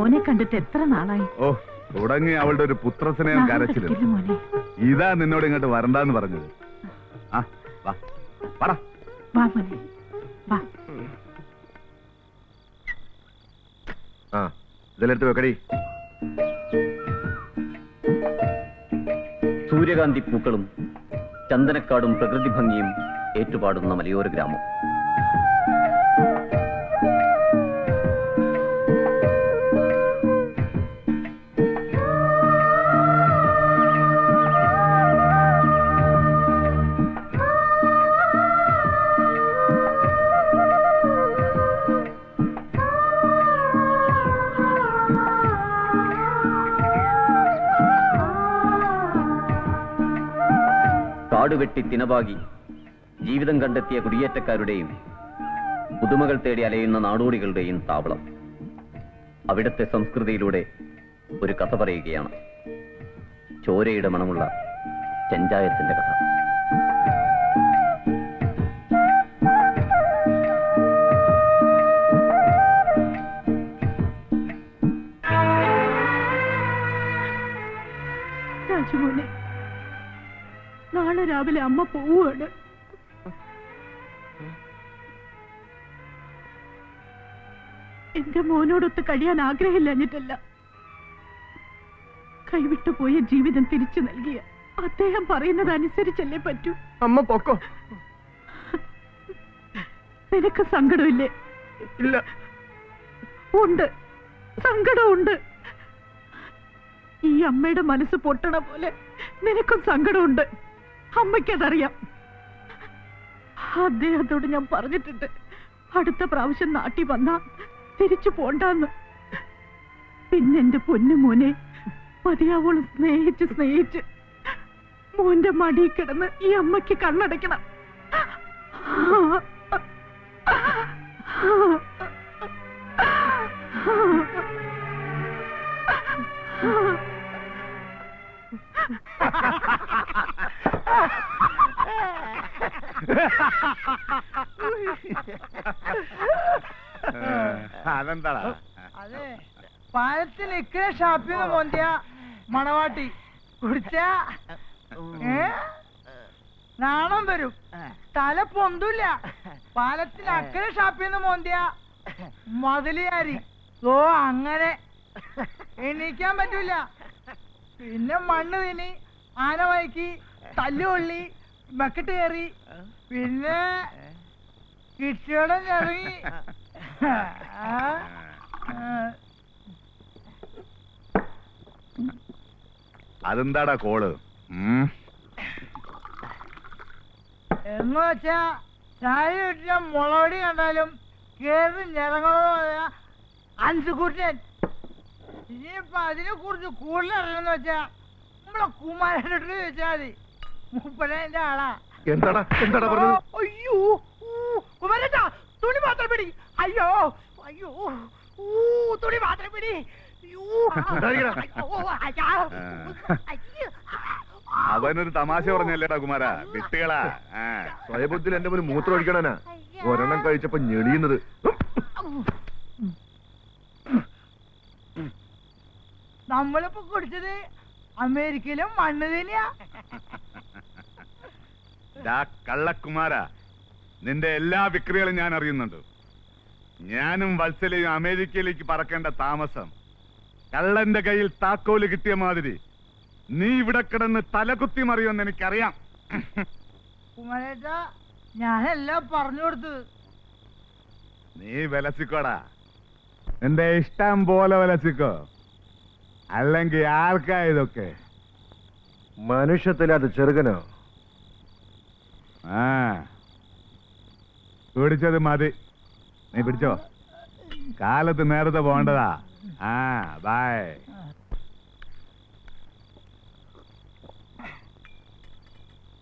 മോനെ കണ്ടിട്ട് എത്ര നാളായി. ഓ, തുടങ്ങി അവളുടെ ഒരു പുത്രസ്നേഹം കരച്ചില്. മോനെ, ഇതാ നിന്നോട് ഇങ്ങോട്ട് വരണ്ടെന്ന് പറഞ്ഞത്. ആ വാ, വാടാ. വാ മോനെ, വാ. ആ, ഇതെടുത്ത് വെക്കടി. സൂര്യകാന്തി പൂക്കളും ചന്ദനക്കാടും പ്രകൃതി ഭംഗിയും ഏറ്റുപാടുന്ന മലയോര ഗ്രാമം. കാടുവെട്ടി തിനവാകി ജീവിതം കണ്ടെത്തിയ കുടിയേറ്റക്കാരുടെയും പുതുമകൾ തേടി അലയുന്ന നാടോടികളുടെയും താവളം. അവിടുത്തെ സംസ്കൃതിയിലൂടെ ഒരു കഥ പറയുകയാണ്. ചോരയുടെ മണമുള്ള ചെഞ്ചായത്തിന്റെ കഥ. രാജുമോനെ, നാളെ രാവിലെ അമ്മ പോവുകയാണ്. എന്റെ മോനോടൊത്ത് കഴിയാൻ ആഗ്രഹമില്ലഞ്ഞിട്ടല്ല, കൈവിട്ടു പോയ ജീവിതം തിരിച്ചു നൽകിയ അദ്ദേഹം പറയുന്നത് അനുസരിച്ചല്ലേ പറ്റൂ. അമ്മ പൊക്കോ. നിനക്ക് സങ്കടമില്ലേ? ഇല്ല. ഉണ്ട്, സങ്കടമുണ്ട്. ഈ അമ്മയുടെ മനസ്സ് പൊട്ടണ പോലെ നിനക്കും സങ്കടമുണ്ട്. അമ്മയ്ക്കതറിയാം. അദ്ദേഹത്തോട് ഞാൻ പറഞ്ഞിട്ടുണ്ട്, അടുത്ത പ്രാവശ്യം നാട്ടിൽ വന്നാ തിരിച്ചു പോണ്ടാന്ന്. പിന്നെന്റെ പൊന്നു മോനെ മതിയാവോളം സ്നേഹിച്ച് സ്നേഹിച്ച് മോന്റെ മടി കിടന്ന് ഈ അമ്മയ്ക്ക് കണ്ണടയ്ക്കണം. അതെന്താടാ? അതെ, പാലത്തിൽ ഇക്കരെ ഷാപ്പിന്ന് മോന്തിയ മണവാട്ടി കുടിച്ച നാണം വരും, തല പൊന്തൂല്ല. പാലത്തിൽ അക്കരെ ഷാപ്പിന്ന് മോന്തിയ മതിലിയാരി ഓ അങ്ങനെ എണീക്കാൻ പറ്റൂല. പിന്നെ മണ്ണ് തിനി, ആന വൈക്കി, തല്ലുകൊള്ളി, ബക്കറ്റ് കയറി, പിന്നെ കിട്ടിയോടം ഇറങ്ങി. അതെന്താടാ കോള്? എന്ന് വെച്ചാ ചായ കിട്ടിയ മുളകടി കണ്ടാലും കേറി ഞെറങ്ങണോ അൻസുകൂട്ടൻ. ഇനിയിപ്പൊ അതിനെ കുറിച്ച് കൂടുതൽ അറിയണമെന്ന് വെച്ചാ നമ്മളെ കുമാരനോട് ചോദിച്ചാ മതി. മുപ്പതിന്റെ ആളാ. എന്താടാ എന്താടാ പറഞ്ഞത്? അയ്യോ കുമാരേട്ടാ, തുണി മാത്രം പിടി. അയ്യോ അയ്യോ തുണി മാത്രം പിടി. അവനൊരു തമാശ പറഞ്ഞല്ലേടാ കുമാര, വിട്ടുകളാ. സ്വയബുദ്ധിൽ എന്റെ മുന്നിൽ മൂത്രം ഒഴിക്കണനാ. ഒരെണ്ണം കഴിച്ചപ്പോ ഞെളിയുന്നത്. നമ്മളിപ്പോ കുടിച്ചത് അമേരിക്കയിലും മണ്ണ് തന്നെയാ. കള്ളക്കുമാര, നിന്റെ എല്ലാ വിക്രികളും ഞാൻ അറിയുന്നുണ്ട്. ഞാനും വത്സലയും അമേരിക്കയിലേക്ക് പറക്കേണ്ട താമസം കള്ളന്റെ കയ്യിൽ താക്കോല് കിട്ടിയ മാതിരി നീ ഇവിടെ കിടന്ന് തലകുത്തി മറിയുമെന്ന് എനിക്കറിയാം. കുമാരേട്ടാ, ഞാനെല്ലാം പറഞ്ഞു കൊടുത്തത്. നീ വിലസിക്കോടാ, നിന്റെ ഇഷ്ടം പോലെ വിലസിക്കോ. അല്ലെങ്കിൽ ആർക്കാ ഇതൊക്കെ? മനുഷ്യത്തില്ലാത്ത ചെറുകനോ? ആ, പിടിച്ചത് മതി. നീ പിടിച്ചോ, കാലത്ത് നേരത്തെ പോണ്ടതാ. ആ, ബൈ.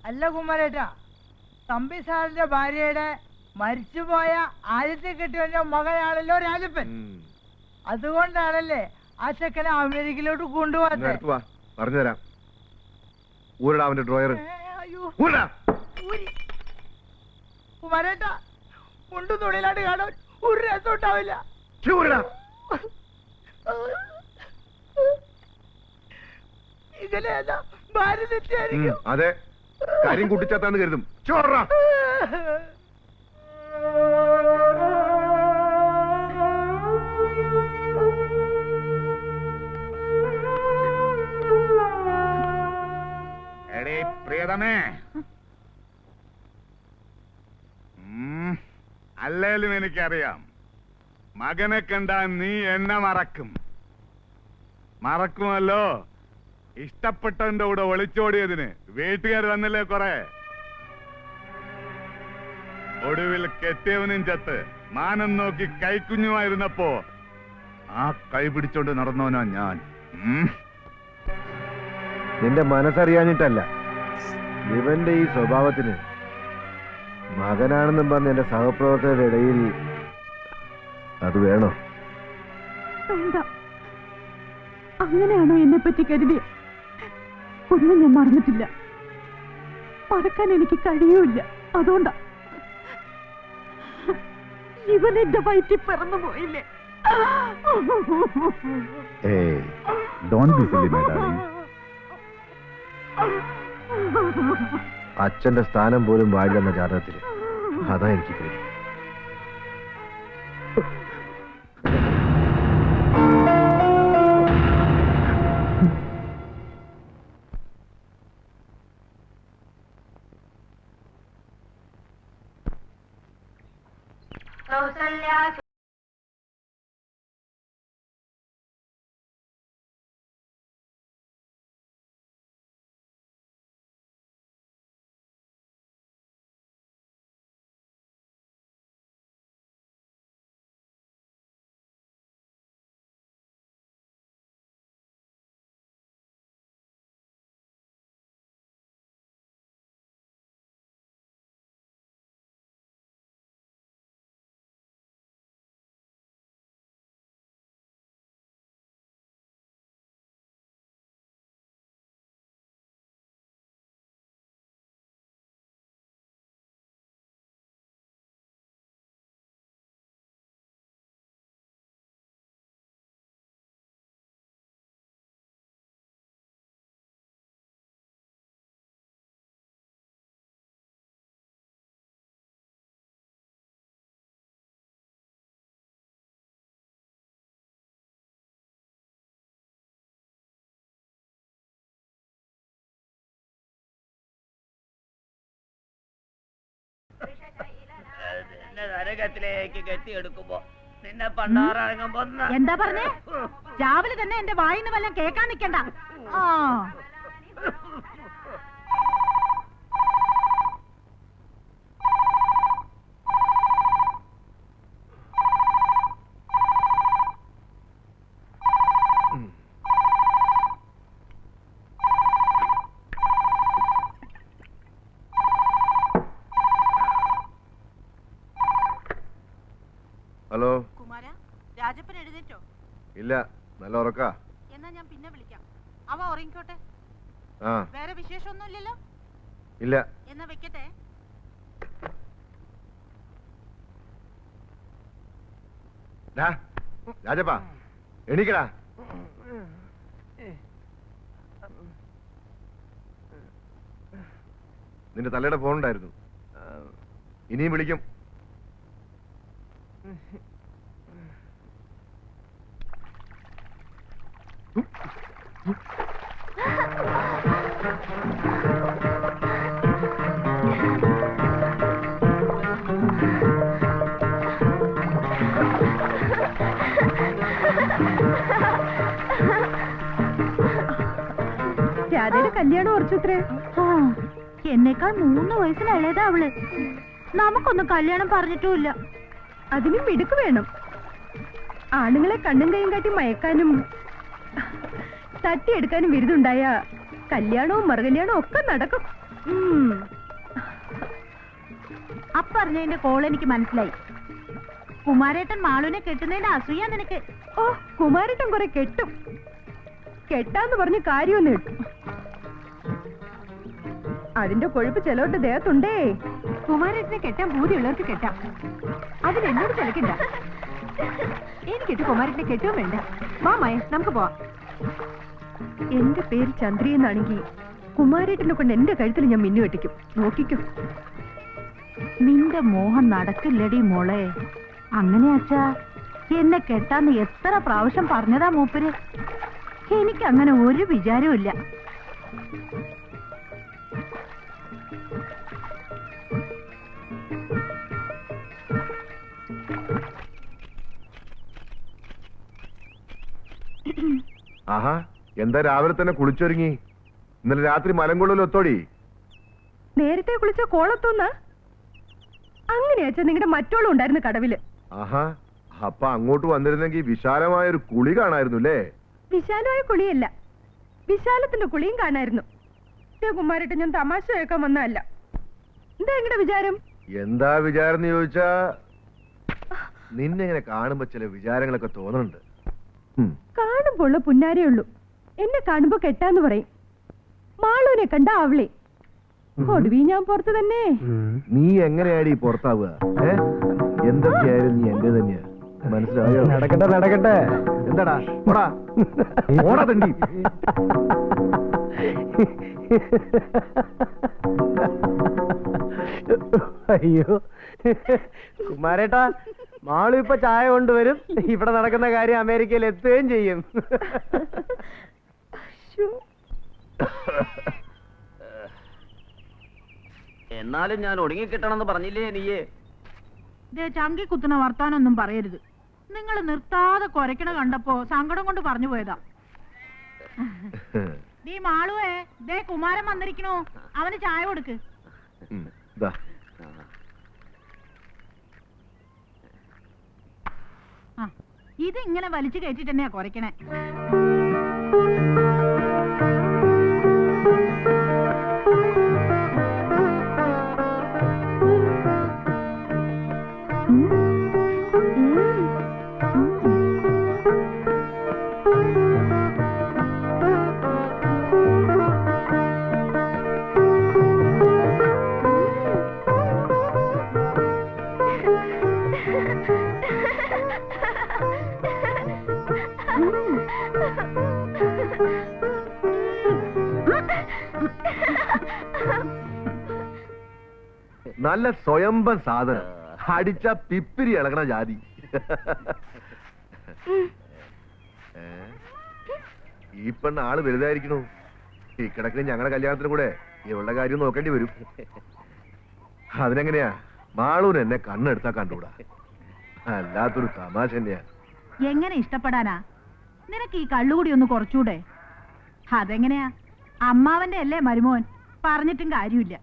അല്ല കുമാരേട്ടാ, തമ്പി സാറിന്റെ ഭാര്യയുടെ മരിച്ചുപോയ ആദ്യത്തെ കെട്ടിയവന്റെ മകനാണല്ലോ രാജപ്പൻ. അതുകൊണ്ടാണല്ലേ ആ ചെക്കനെ അമേരിക്കയിലോട്ട് കൊണ്ടുപോകാത്തത്. പറഞ്ഞുതരാം. ഊരടാ അവന്റെ ഡ്രോയർ. അയ്യോ കുമാരേട്ടാ, കൊണ്ടു തൊഴിലാണ്ട് കാണാൻ ഒരു രസം ഉണ്ടാവില്ല. ഇങ്ങനെയല്ല ഭാര്യ തെറ്റായിരിക്കും. അതെ, കാര്യം കുട്ടിച്ചാത്താന്ന് കരുതും. ചോറ എടേ പ്രിയതമേ, അല്ലേലും എനിക്കറിയാം മകനെ കണ്ടാ നീ എന്നെ മറക്കുമല്ലോ. ഇഷ്ടപ്പെട്ടവന്റെ കൂടെ ഒളിച്ചോടിയതിന് വീട്ടുകാർ വന്നില്ലേ കുറെ. ഒടുവിൽ കെട്ടിയവനും ചത്ത് മാനം നോക്കി കൈക്കുഞ്ഞുമായിരുന്നപ്പോ ആ കൈ പിടിച്ചോണ്ട് നടന്നവനാ ഞാൻ. നിന്റെ മനസ്സറിയാഞ്ഞിട്ടല്ല, ഇവന്റെ ഈ സ്വഭാവത്തിന് മകനാണെന്നും പറഞ്ഞ് എന്റെ സഹപ്രവർത്തകരുടെ ഇടയിൽ അത് വേണോ? എന്താ അങ്ങനെയാണോ എന്നെ പറ്റി കരുതി? ഒന്നും ഞാൻ മറന്നിട്ടില്ല, മറക്കാൻ എനിക്ക് കഴിയൂല. അതുകൊണ്ടാ ഇവൻ എന്റെ വയറ്റിൽ പിറന്നു പോയില്ലേ. അച്ഛന്റെ സ്ഥാനം പോലും വാഴില്ലെന്ന ജാതകത്തില് അതാ എനിക്ക് പേടി. നരകത്തിലേക്ക് കെട്ടിയെടുക്കുമ്പോ നിന്നെ പണ്ടാറങ്ങുമ്പോ എന്താ പറഞ്ഞേ? രാവിലെ തന്നെ എന്റെ വായിന്ന് വല്ലതും കേൾക്കാൻ നിൽക്കണ്ട. ഹലോ കുമാര, രാജപ്പൻ എഴുന്നേറ്റോ? ഇല്ല, നല്ല ഉറക്കാ. എന്നാ ഞാൻ പിന്നെ വിളിക്കാം. അവ ഉറങ്ങിക്കോട്ടെ. ആ വേറെ വിശേഷമൊന്നുമില്ലല്ലോ? ഇല്ല. എന്നാ വെക്കട്ടെ. രാജപ്പാ, എണീക്കടാ. നിന്റെ തലയുടെ ഫോൺ ഉണ്ടായിരുന്നു, ഇനിയും വിളിക്കും. രാധയുടെ കല്യാണം ഉറച്ചുത്രേ. എന്നേക്കാൾ 3 വയസ്സിന് ഇളയതാ അവള്. നമുക്കൊന്നും കല്യാണം പറഞ്ഞിട്ടുമില്ല. അതിനും മിടുക്ക് വേണം. ആണുങ്ങളെ കണ്ണും കൈയും കാട്ടി മയക്കാനും തട്ടിയെടുക്കാനും വിരുതുണ്ടായ കല്യാണവും മറുകല്യാണവും ഒക്കെ നടക്കും. അപ്പറഞ്ഞതിന്റെ കോൾ എനിക്ക് മനസ്സിലായി. കുമാരേട്ടൻ മാളുവിനെ കെട്ടുന്നതിന്റെ അസൂയ നിനക്ക്. ഓ, കുമാരേട്ടൻ കുറെ കെട്ടും. കെട്ടാന്ന് പറഞ്ഞ് കാര്യമൊന്നും കിട്ടും. അതിന്റെ കൊഴുപ്പ് ചിലവരുടെ ദേഹത്തുണ്ടേ. കുമാരേട്ടനെ കെട്ടാൻ ഭൂതിയുള്ളവർക്ക് കെട്ടാം. അതിനെന്നോട് ചിലക്കണ്ട. എനിക്കിട്ട് കുമാരനെ കെട്ടുകയും വേണ്ട. മാമായ നമുക്ക് പോവാം. എന്റെ പേര് ചന്ദ്രി എന്നാണെങ്കിൽ കുമാരേട്ടനെ കൊണ്ട് എന്റെ കഴുത്തിൽ ഞാൻ മിന്നു കെട്ടിക്കും. നോക്കിക്കും. നിന്റെ മോഹം നടക്കില്ലടി മോളെ. അങ്ങനെ അച്ഛാ, എന്നെ കെട്ടാന്ന് എത്ര പ്രാവശ്യം പറഞ്ഞതാ മൂപ്പര്. എനിക്കങ്ങനെ ഒരു വിചാരവും ഇല്ല. ആഹാ, എന്താ രാവിലെ തന്നെ കുളിച്ചൊരുങ്ങി? ഇന്നലെ രാത്രി മലങ്കൊള്ളിൽ ഒത്തോടി. നേരത്തെ കുളിച്ച കോളത്തുന്ന അങ്ങനെയാച്ചാ നിങ്ങളുടെ മറ്റോളും ഉണ്ടായിരുന്നു കടവില്. ആഹാ, അപ്പൊ അങ്ങോട്ട് വന്നിരുന്നെങ്കിൽ വിശാലമായ ഒരു കുളി കാണായിരുന്നു അല്ലേ? വിശാലമായ കുളിയല്ല, വിശാലത്തിന്റെ കുളിയും കാണായിരുന്നു. കുമാരേട്ടൻ ഞാൻ തമാശ കേൾക്കാൻ വന്നതല്ല. എന്താ നിങ്ങളുടെ വിചാരം? എന്താ വിചാരം എന്ന് ചോദിച്ചാ, നിന്നെ ഇങ്ങനെ കാണുമ്പോ ചില വിചാരങ്ങളൊക്കെ തോന്നുന്നുണ്ട്. കാണുമ്പോ ഉള്ള പുന്നാരേ ഉള്ളൂ. എന്നെ കാണുമ്പോ കെട്ടാന്ന് പറയും. മാളൂനെ കണ്ട അവളെ ഒടുവി ഞാൻ പുറത്ത് തന്നെ. നീ എങ്ങനെയാടി പുറത്താവുക? എന്തൊക്കെയായാലും നീ എന്റെ തന്നെയാ. മനസ്സിലായോ? നടക്കട്ടെ നടക്കട്ടെ. എന്താടാ ഓടാ ഓടാ തണ്ടി. അയ്യോ കുമാരേട്ടാ, മാളു ഇപ്പൊ ചായ കൊണ്ടുവരും. ഇവിടെ നടക്കുന്ന കാര്യം അമേരിക്കയിൽ എത്തുകയും ചെയ്യും. എന്നാലും ഞാൻ ഒടുങ്ങിക്കിട്ടണമെന്ന് പറഞ്ഞില്ലേ നീയേ? ചങ്കി കുത്തുന്ന വർത്താനൊന്നും പറയരുത്. നിങ്ങൾ നിർത്താതെ കുരക്കണ കണ്ടപ്പോ സങ്കടം കൊണ്ട് പറഞ്ഞു പോയതാ. നീ മാളുവേ, ദേ കുമാരൻ വന്നിരിക്കണു. അവന് ചായ കൊടുക്ക്. ഇത് ഇങ്ങനെ വലിച്ചു കയറ്റിട്ട് തന്നെയാ കുരക്കണേ. നല്ല സ്വയംഭം സാധനം. അടിച്ച പിപ്പിരി ഇളകണ ജാതി. ഈ പെണ്ണ ആള് വലുതായിരിക്കണു. ഈ കിടക്കിന് ഞങ്ങളുടെ കല്യാണത്തിന് കൂടെ ഇവളുടെ കാര്യം നോക്കേണ്ടി വരും. അതിനെങ്ങനെയാ മാളൂന് എന്നെ കണ്ണെടുത്താ കണ്ടുകൂടാ. അല്ലാത്തൊരു തമാശ തന്നെയാ. എങ്ങനെ ഇഷ്ടപ്പെടാനാ? നിനക്ക് ഈ കള്ളുകൂടി ഒന്ന് കുറച്ചൂടെ? അതെങ്ങനെയാ? അമ്മാവന്റെ അല്ലേ മരുമോൻ, പറഞ്ഞിട്ടും കാര്യമില്ല.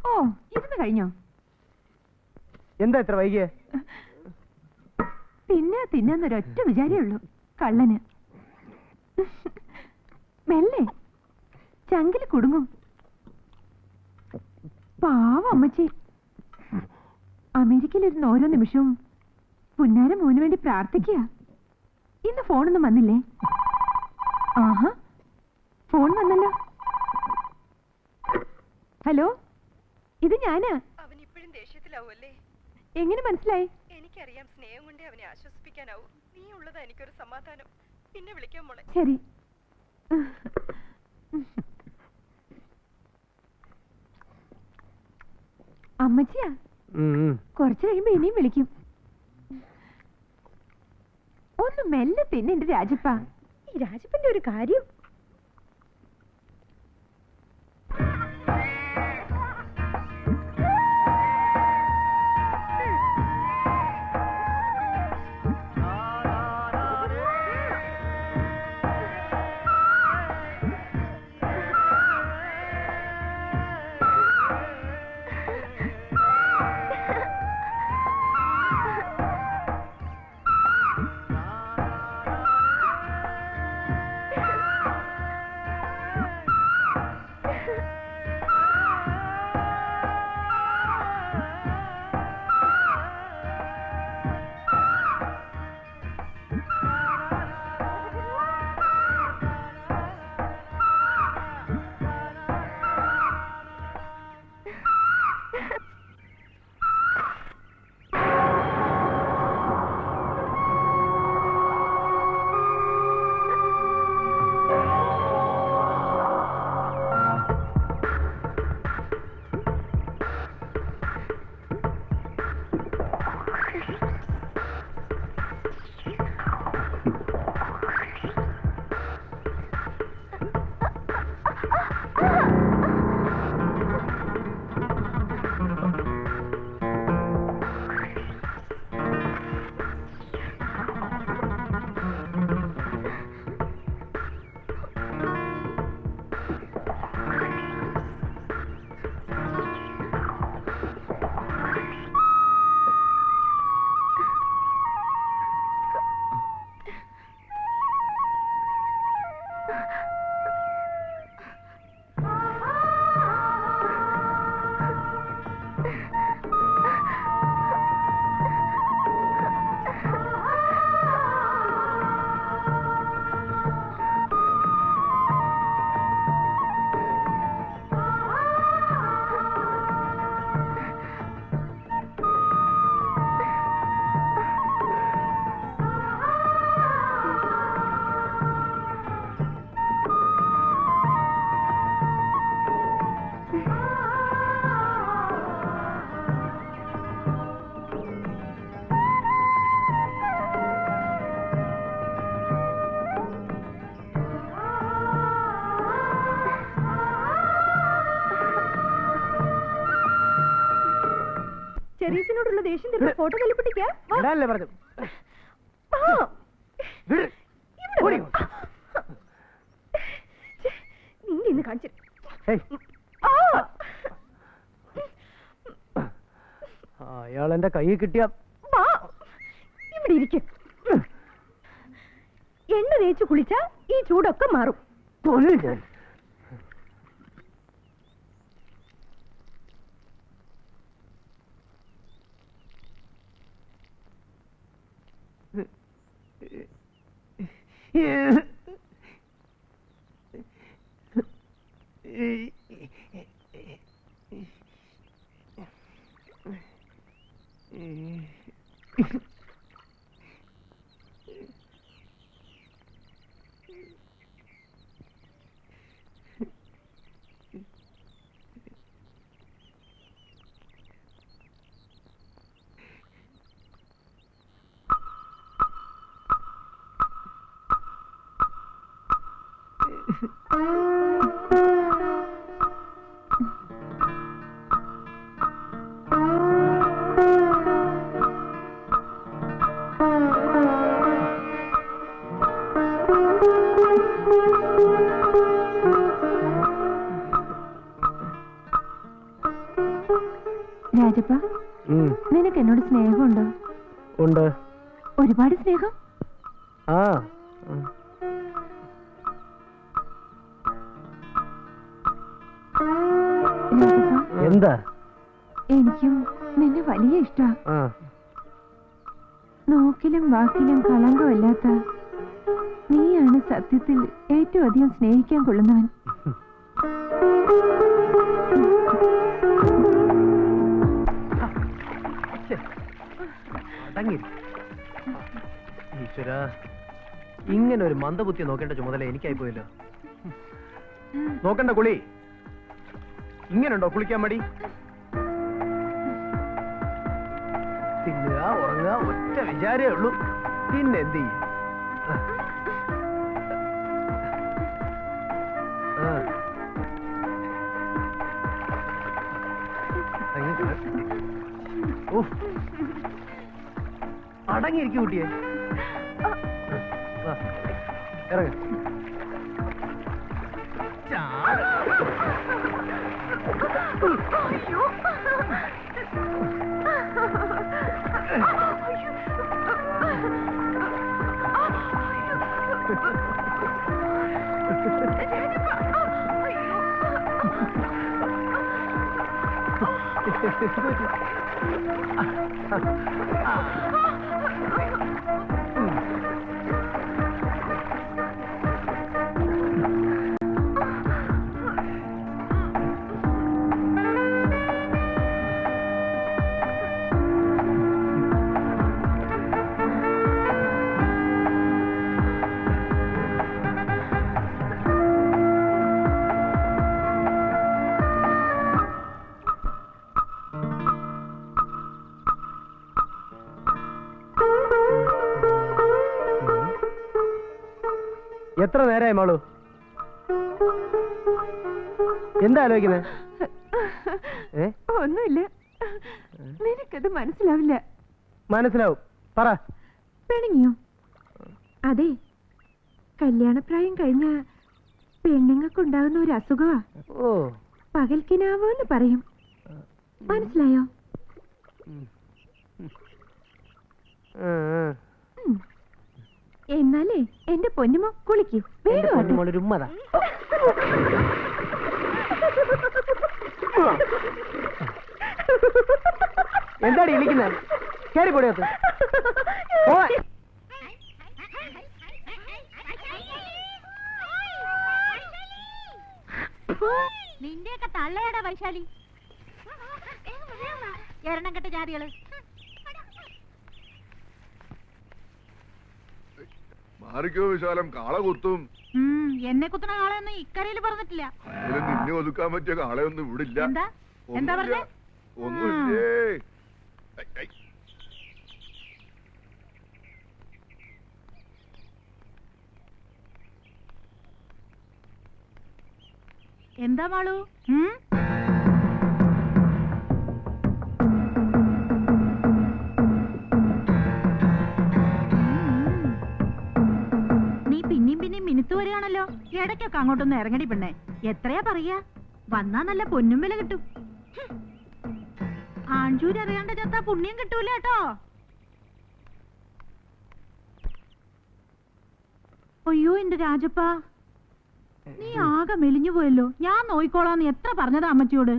ഓ, ഇരുന്ന് കഴിഞ്ഞോ? എന്താ ഇത്ര വൈകിയ? തിന്നൊരൊറ്റ വിചാരേ ഉള്ളൂ, കള്ളന്. മെല്ലെ ചങ്കില് കുടുങ്ങും. പാവം അമ്മച്ചി. അമേരിക്കയിലിരുന്ന് ഓരോ നിമിഷവും പുന്നാര മോന് വേണ്ടി പ്രാർത്ഥിക്കുക. ഇന്ന് ഫോണൊന്നും വന്നില്ലേ? ആഹാ, ഫോൺ വന്നല്ലോ. ഹലോ, ഇത് ഞാനാ. അവൻ ഇപ്പോഴും ദേഷ്യത്തിലാവൂല്ലേ? എങ്ങനെ മനസ്സിലായി? എനിക്കറിയാം, സ്നേഹം കൊണ്ടേ അവനെ ആശ്വസിപ്പിക്കാനാവും. നീ ഉള്ളതാ എനിക്കൊരു സമാധാനം. പിന്നെ വിളിക്കാൻ മോളെ. ശരി. അമ്മച്ചിയാ, കുറച്ച് കഴിയുമ്പോ ഇനിയും വിളിക്കും. ഒന്ന് മെല്ലെ തിന്നെ എന്റെ രാജപ്പ. ഈ രാജപ്പന്റെ ഒരു കാര്യം. ചെറിയച്ചനോടുള്ള ദേഷ്യം തീർത്ത് ഫോട്ടോ കല്ലിപ്പിട്ടിക്കാ ഇടാനല്ലേ പറഞ്ഞു. നിന്നെ ഇന്ന് കാണിച്ചു അയാൾ എന്റെ കൈ കിട്ടിയ ഇവിടെ ഇരിക്കും. എണ്ണ തേച്ച് കുളിച്ചാ ഈ ചൂടൊക്കെ മാറും. ഞാൻ രാജപ്പ, നിനക്ക് എന്നോട് സ്നേഹമുണ്ടോ? ഉണ്ട്. ഒരുപാട് സ്നേഹം? ആ എന്താ? എനിക്കും നിന്നെ വലിയ ഇഷ്ടാ. ആ നോക്കിലും വാക്കിലും കളങ്കമില്ലാത്ത നീയാണ് സത്യത്തിൽ ഏറ്റവും അധികം സ്നേഹിക്കാൻ കൊള്ളുന്നവൻ. ഈശ്വര, ഇങ്ങനെ ഒരു മന്ദബുദ്ധി നോക്കേണ്ട ചുമതല എനിക്കായി പോയല്ലോ. നോക്കണ്ട കുളി. ഇങ്ങനുണ്ടോ കുളിക്കാൻ മടി? തിന്നുക, ഉറങ്ങുക, ഒറ്റ വിചാരേ ഉള്ളൂ. പിന്നെ എന്ത് ചെയ്യും? അടങ്ങിയിരിക്കും കുട്ടിയെ. ഇറങ്ങ. എത്ര നേരമായി മാളു? എന്താ ആലോചിക്കുന്നത്? ഒന്നുമില്ല. നിനക്കത് മനസ്സിലാവില്ല. മനസ്സിലാവും, പറ. പിണങ്ങിയോ? അതെ, കല്യാണപ്രായം കഴിഞ്ഞ പെണ്ണുങ്ങൾക്കുണ്ടാകുന്ന ഒരു അസുഖമാ. ഓ, പകൽക്കിനാവ് എന്ന് പറയും. മനസ്സിലായോ? എന്നാലേ എന്റെ പൊന്നുമോ കുളിക്ക്. ഒരു ഉമ്മതാ. എന്താടി ഇരിക്കുന്നത്? കയറി പൊടിയത്ത്. നിന്റെയൊക്കെ തള്ളയുടെ വൈശാലി. എരണം കെട്ട ജാതികള്. മാറിക്കോ വിശാലം, കാള കുത്തും. എന്നെ കുത്തുന്ന കാളയൊന്നും ഇക്കരയിൽ പറഞ്ഞിട്ടില്ല. നിന്നെ ഒതുക്കാൻ പറ്റിയ കാളയൊന്നും ഇവിടെ ഇല്ല. എന്താ പറഞ്ഞേ? ഒന്നുമില്ലേ. എന്താ മാളു? കൊയ്ത്തു വരികയാണല്ലോ. ഇടയ്ക്കൊക്കെ അങ്ങോട്ടൊന്ന് ഇറങ്ങടി പെണ്ണെ. എത്രയാ പറയാ? വന്നാ നല്ല പൊന്നും വില കിട്ടും. ആൺചൂര് അറിയാണ്ട് ചത്താ പുണ്യം കിട്ടൂല കേട്ടോ. അയ്യോ എന്റെ രാജപ്പ, നീ ആകെ മെലിഞ്ഞു പോയല്ലോ. ഞാൻ നോയിക്കോളാന്ന് എത്ര പറഞ്ഞതാ അമ്മച്ചിയോട്.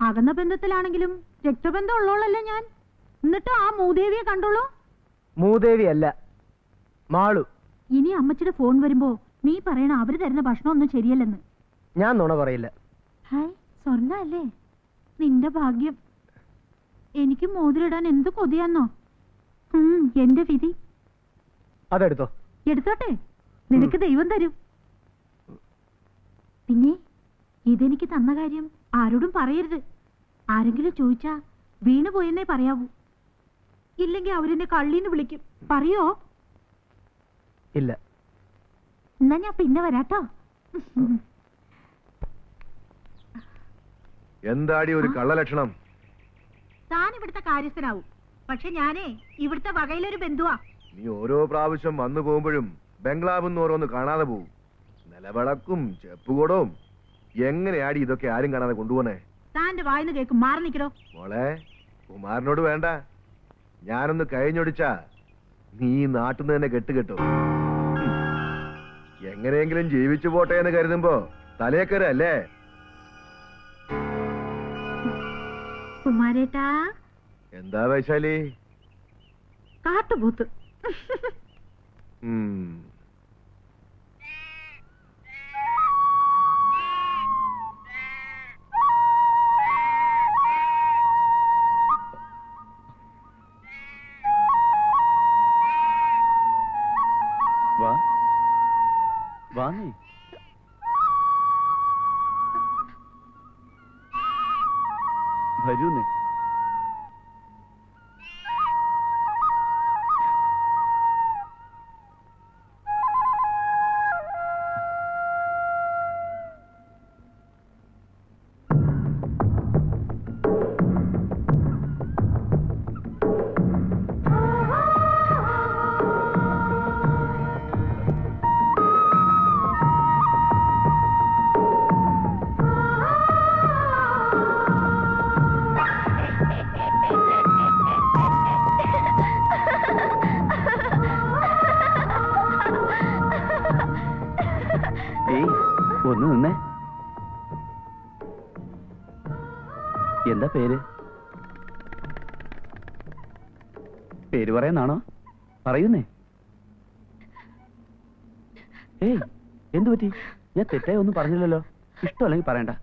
അകന്ന ബന്ധത്തിലാണെങ്കിലും രക്തബന്ധം ഉള്ളോളല്ലേ ഞാൻ. എന്നിട്ട് ആ മൂദേവിയെ കണ്ടോളൂ. മൂദേവി അല്ല, മാളു. ഇനി അമ്മച്ചിയുടെ ഫോൺ വരുമ്പോ നീ പറയണ അവര് തരുന്ന ഭക്ഷണം ഒന്നും ശരിയല്ലെന്ന്. ഞാൻ നുണ പറയില്ല. ഹായ്, സ്വർണ്ണ അല്ലേ? നിന്റെ ഭാഗ്യം. എനിക്ക് മോതിരിടാൻ എന്ത് കൊതിയാന്നോ. എന്റെ വിധി. അതെടുത്തോ. എടുത്തോട്ടെ, നിനക്ക് ദൈവം തരും. പിന്നെ ഇതെനിക്ക് തന്ന കാര്യം ആരോടും പറയരുത്. ആരെങ്കിലും ചോദിച്ചാ വീണു പോയെന്നേ പറയാവൂ. ഇല്ലെങ്കിൽ അവരെന്നെ കള്ളീന്ന് വിളിക്കും. പറയോ? ഇല്ല. എന്നാ ഞാൻ പിന്നെ വരാട്ടോ. എന്താടി ഒരു കള്ളലക്ഷണം? താൻ ഇവിടുത്തെ കാര്യസ്ഥനാവും. പക്ഷെ ഞാനേ ഇവിടുത്തെ വകയിലൊരു ബന്ധുവാ. നീ ഓരോ പ്രാവശ്യം വന്നു പോകുമ്പോഴും ബംഗ്ലാവെന്ന് ഓരോന്ന് കാണാതെ പോവും. നിലവിളക്കും ചെപ്പുകൂടവും എങ്ങനെയാടി ഇതൊക്കെ ആരും കാണാതെ കൊണ്ടുപോണേ? താന്റെ വായിന്ന് കേക്കും. മാറി നിക്കടോ. മോളെ, കുമാരനോട് വേണ്ട. ഞാനൊന്ന് കഴിഞ്ഞൊടിച്ചാ നീ നാട്ടിൽ നിന്ന് തന്നെ കെട്ടുകെട്ടും. എങ്ങനെയെങ്കിലും ജീവിച്ചു പോട്ടെ എന്ന് കരുതുമ്പോ തലയേക്കരല്ലേ? കുമാരേട്ടാ. എന്താ വൈശാലി? കാട്ടുപോത്ത്. വാങ്ങി വരൂന്നേ. ഒന്ന് നിന്നേ. എന്താ പേര്? പേര് പറയാന്നാണോ? പറയുന്നേ. ഏയ്, എന്തു പറ്റി? ഞാൻ തെറ്റായി ഒന്നും പറഞ്ഞില്ലല്ലോ. ഇഷ്ടമല്ലെങ്കിൽ പറയണ്ട.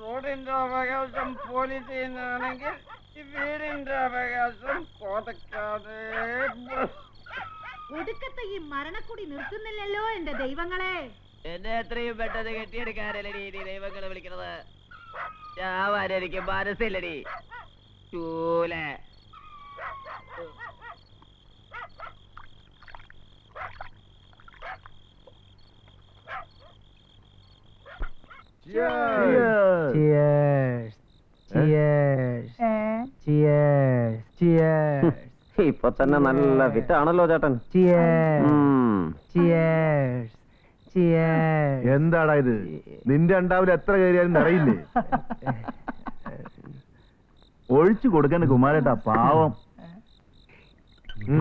റോഡിന്റെ അവകാശം പോലീസിനാണെങ്കിൽ വീടിന്റെ അവകാശം കോതക്കാതെ. ഒടുക്കത്തെ ഈ മരണക്കൂടി നിർത്തുന്നില്ലല്ലോ എന്റെ ദൈവങ്ങളെ. എന്നെ എത്രയും പെട്ടെന്ന് കെട്ടിയെടുക്കാനല്ലടി നീ ദൈവങ്ങളെ വിളിക്കണത്. ചാവാനെനിക്ക് മനസ്സില്ലടി ചൂലെ. ഇപ്പൊ തന്നെ നല്ല ഫിറ്റാണല്ലോ ചേട്ടൻ. എന്താടാ ഇത്? നിന്റെ അണ്ടാവിൽ എത്ര കയറിയാലും അറിയില്ലേ? ഒഴിച്ചു കൊടുക്കണ്ട കുമാരേട്ടാ, പാവം.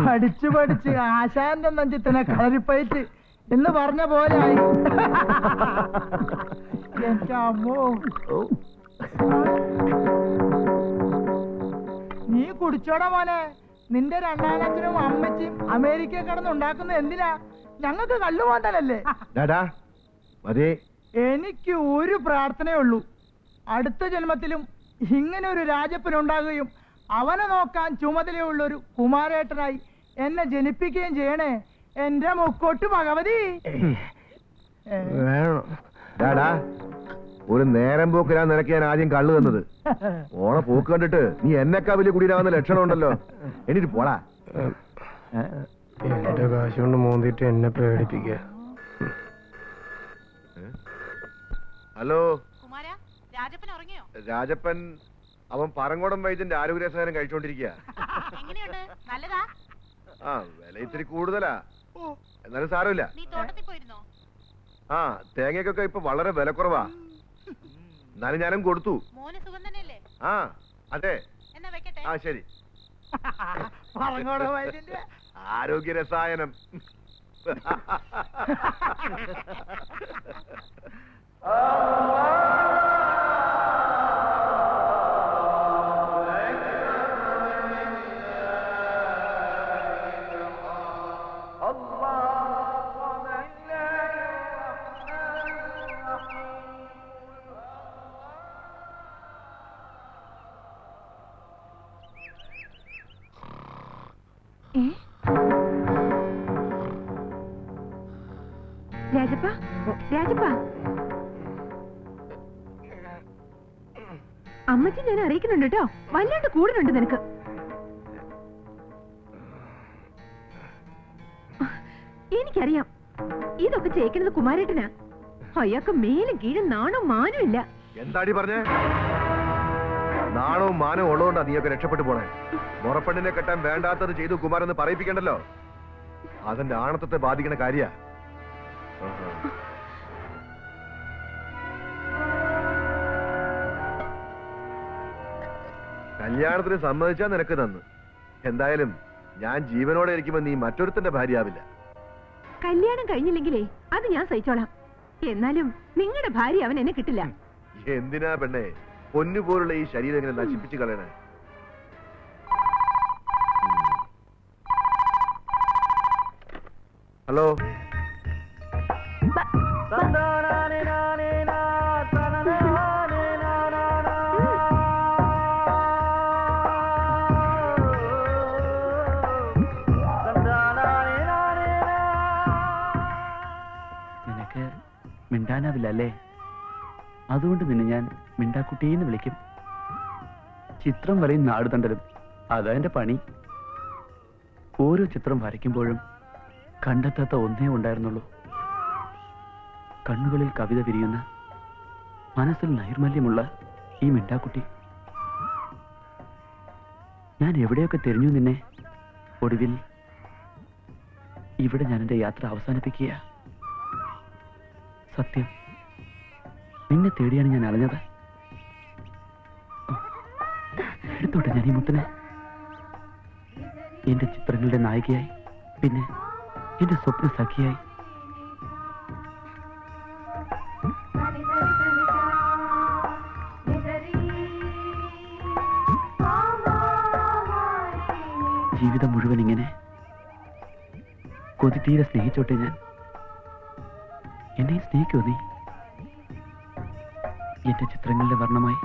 പഠിച്ചു പഠിച്ച് ആശാന്റെ നെഞ്ചത്തിനെ കളരിപ്പയറ്റ് എന്ന് പറഞ്ഞ പോലെ ആയി. എന്റെ അമ്മോ, നീ കുടിച്ചോടാ മോനെ. നിന്റെ രണ്ടാനച്ഛനും അമ്മച്ചിയും അമേരിക്ക കിടന്നുണ്ടാക്കുന്ന എന്തിനാ? ഞങ്ങൾക്ക് കള്ളു മാറ്റാനല്ലേ? മതി. എനിക്ക് ഒരു പ്രാർത്ഥനയേ ഉള്ളൂ. അടുത്ത ജന്മത്തിലും ഇങ്ങനെ ഒരു രാജപ്പനുണ്ടാകുകയും അവനെ നോക്കാൻ ചുമതലയുള്ളൊരു കുമാരേട്ടനായി എന്നെ ജനിപ്പിക്കുകയും ചെയ്യണേ എന്റെ മുക്കോട്ട് ഭഗവതി. വേണം ഒരു നേരം പോക്കിലാ നിനക്ക് ഞാൻ ആദ്യം കള്ളു തന്നത്. ഓണ പോക്ക് കണ്ടിട്ട് നീ എന്നെക്കാ വലിയ കുടിയിലാവുന്ന ലക്ഷണം ഉണ്ടല്ലോ. എന്നിട്ട് പോടാ. എന്റെ കാശ് കൊണ്ട് മോന്തിട്ട് എന്നെ പേടിപ്പിക്ക. ഹലോ രാജപ്പൻ ഉറങ്ങിയോ? രാജപ്പൻ അവൻ പറങ്കോടം വൈദ്യന്റെ ആരോഗ്യരസായനം കഴിച്ചോണ്ടിരിക്കുക. നല്ലതാ? ആ വില ഇത്തിരി കൂടുതലാ, എന്നാലും സാരമില്ല. നീ തോട്ടത്തിൽ പോയിരുന്നോ? ആ തേങ്ങയ്ക്കൊക്കെ ഇപ്പൊ വളരെ വില കുറവാ. എന്നാലും ഞാനും കൊടുത്തു. മോന് സുഖം തന്നെയല്ലേ? ആ അതെ. എന്നാ വെക്കട്ടെ. ആ ശരി. പറങ്ങോട വൈദ്യന്റെ ആരോഗ്യരസായനം. രാജപ്പ രാജപ്പ, അമ്മച്ചി ഞാൻ അറിയിക്കുന്നുണ്ട് കേട്ടോ. വല്ലാണ്ട് കൂടുന്നുണ്ട് നിനക്ക്. എനിക്കറിയാം ഇതൊക്കെ ചേക്കുന്നത് കുമാരേട്ടനാ. അയാൾക്ക് മേലും കീഴും നാണോ മാനും ഇല്ല. എന്താടി പറഞ്ഞേ? നാണവും മാനവും ഉള്ളതുകൊണ്ടാ നീയൊക്കെ രക്ഷപ്പെട്ടു പോണേ. മുറപ്പെണ്ണിനെ കെട്ടാൻ വേണ്ടാത്തത് ചെയ്തു കുമാരെന്ന് പറയിപ്പിക്കണ്ടല്ലോ. അതെന്റെ ആണത്തത്തെ ബാധിക്കണ കാര്യ. കല്യാണത്തിന് സമ്മതിച്ചാ നിനക്ക് തന്നു. എന്തായാലും ഞാൻ ജീവനോടെ ഇരിക്കുമ്പോ നീ മറ്റൊരുത്തന്റെ ഭാര്യയാവില്ല. കല്യാണം കഴിഞ്ഞില്ലെങ്കിലേ അത് ഞാൻ സഹിച്ചോളാം. എന്നാലും നിങ്ങളുടെ ഭാര്യ അവൻ എന്നെ കിട്ടില്ല. എന്തിനാ പെണ്ണെ പൊന്നുപോലുള്ള ഈ ശരീരം എങ്ങനെ നശിപ്പിച്ചു കളയണേ? ഹലോ നിനക്ക് മിണ്ടാനാവില്ല അല്ലേ? അതുകൊണ്ട് നിന്നെ ഞാൻ മിണ്ടാക്കുട്ടീന്ന് വിളിക്കും. ചിത്രം വരെയും നാടുതണ്ടലും അതാ എന്റെ പണി. ഓരോ ചിത്രം വരയ്ക്കുമ്പോഴും കണ്ടെത്താത്ത ഒന്നേ ഉണ്ടായിരുന്നുള്ളൂ. കണ്ണുകളിൽ കവിത വിരിയുന്ന, മനസ്സിൽ നൈർമല്യമുള്ള ഈ മിണ്ടാക്കുട്ടി. ഞാൻ എവിടെയൊക്കെ തിരിഞ്ഞു നിന്നെ. ഒടുവിൽ ഇവിടെ ഞാൻ എന്റെ യാത്ര അവസാനിപ്പിക്കുക. സത്യം, നിന്നെ തേടിയാണ് ഞാൻ അലഞ്ഞത്. എടുത്തോട്ടെ ഞാൻ ഈ മുത്തിനെ, എന്റെ ചിത്രങ്ങളുടെ നായികയായി, പിന്നെ എന്റെ സ്വപ്ന സഖിയായി. ജീവിതം മുഴുവൻ ഇങ്ങനെ കൊതി തീരെ സ്നേഹിച്ചോട്ടെ ഞാൻ. എന്നെ സ്നേഹിക്കോ നീ? എന്റെ ചിത്രങ്ങളുടെ വർണ്ണമായി.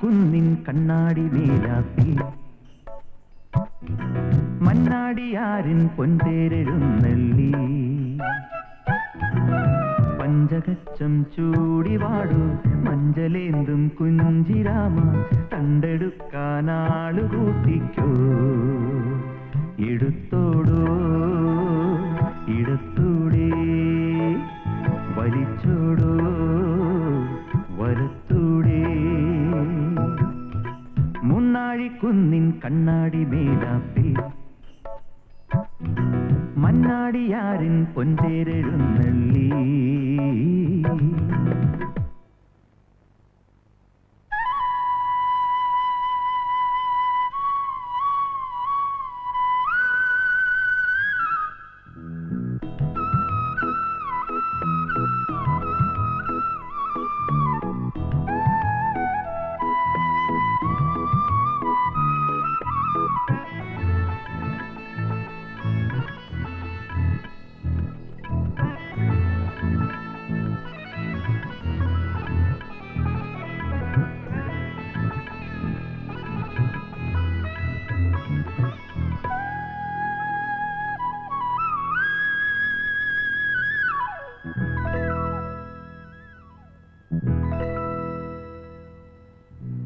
കുന്നിൻ കണ്ണാടി നീലാപ്പി മണ്ണാടിയാരിൻ പൊൻതേരെഴുന്നള്ളി പഞ്ചകച്ചം ചൂടിവാടു മഞ്ചലേന്തും കുഞ്ചിരാമ തണ്ടെടുക്കാനാളു കൂട്ടിക്കോ എടുത്തോടു കുന്നിൻ കണ്ണാടി മേലാപ്പിൽ മണ്ണാടിയാരിൻ പൊൻതേരെഴുന്നള്ളി.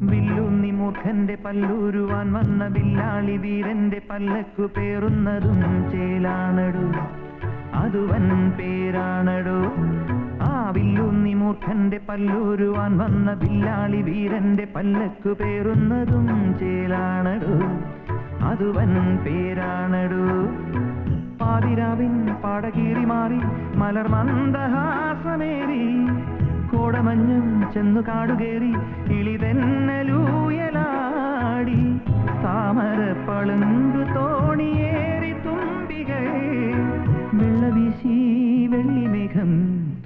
വില്ലുന്നി മൂർഖന്റെ പല്ലൂരുവാൻ വന്ന ബില്ലാളി വീരന്റെ പല്ലക്കു പേറുന്നതും ചേലാണടു, അതുവൻ പേരാണടു. ആ വില്ലുന്നി മൂർഖന്റെ പല്ലൂരുവാൻ വന്ന ബില്ലാളി വീരന്റെ പല്ലക്കു പേറുന്നതും ചേലാണടു, അതുവൻ പേരാണടു. പാതിരാവിൻ പാടകീറി മാറി മലർ മന്ദഹാസമേറി കോടമഞ്ഞും ചെന്നു കാടുകേറി ഇളിതെന്നലൂയലാടി താമര പളുങ്കു തോണിയേറി തുമ്പികൾ വെള്ളവീശി വെള്ളിമേഘം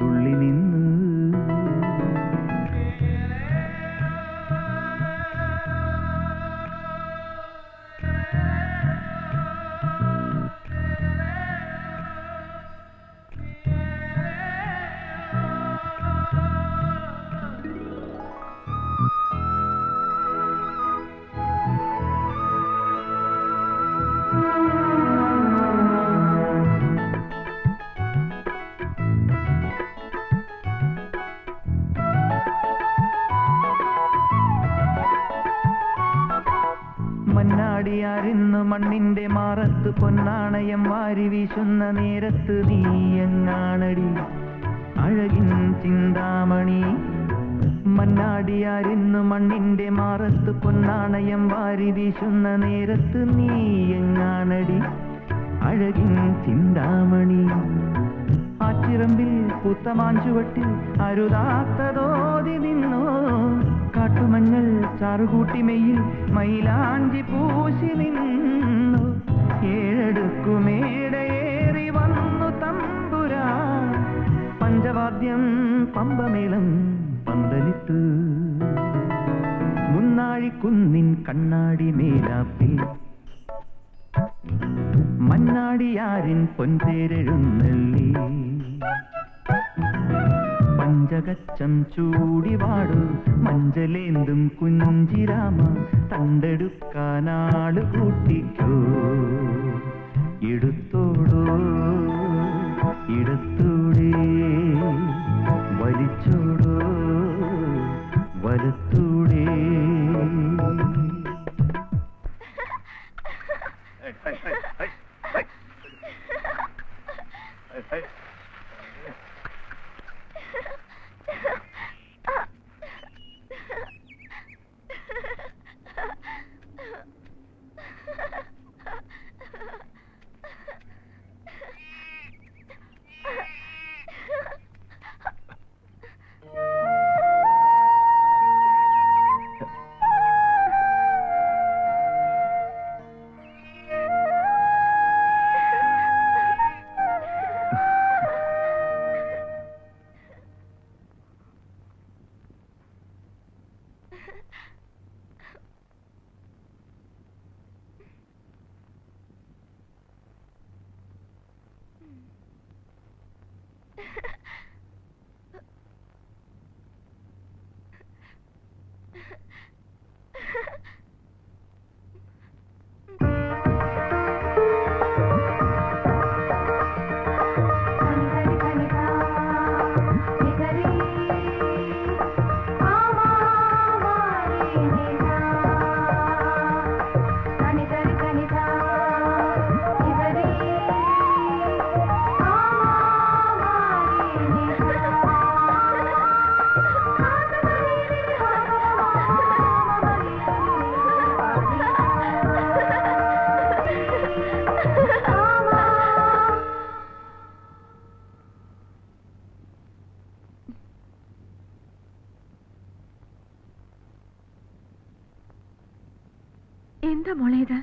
തുള്ളി നിന്നു. മണ്ണാടിയാരിന്നു മണ്ണിന്റെ മാറത്ത് പൊന്നാണയം വാരി വീശുന്ന നേരത്ത് നീയങ്ങാണടി അഴകിൻ ചിന്താമണി. മണ്ണാടിയാരിന്നു മണ്ണിന്റെ മാറത്ത് പൊന്നാണയം വാരി വീശുന്ന നേരത്ത് നീയങ്ങാണടി അഴകിൻ ചിന്താമണി. ആറ്റിറമ്പിൽ പൂത്തമാഞ്ചുവട്ടിൽ അരുതാത്തതോതി നിന്നോ കാട്ടുമഞ്ഞൾ ചാറുകൂട്ടി മെയ്യിൽ മൈലാഞ്ചി പൂശി നിന്നു. ഏഴടുക്കുമേടയേറി വന്നു തമ്പുരാ പഞ്ചവാദ്യം പമ്പമേളം പന്തലിട്ടു. മുന്നാഴിക്കുന്നിൻ കണ്ണാടി മേലാപ്പിൽ മണ്ണാടിയാരിൻ പൊൻതേരെഴുന്നള്ളി. പഞ്ചകച്ചം ചൂടിവാടു മഞ്ചലേന്തും കുഞ്ചിരാമ തണ്ടെടുക്കാനാള് കൂട്ടിക്കോ. എടുത്തോടോ ഇടത്തൂടെ വലിച്ചോടോ വലത്തൂടെ. ഇത്?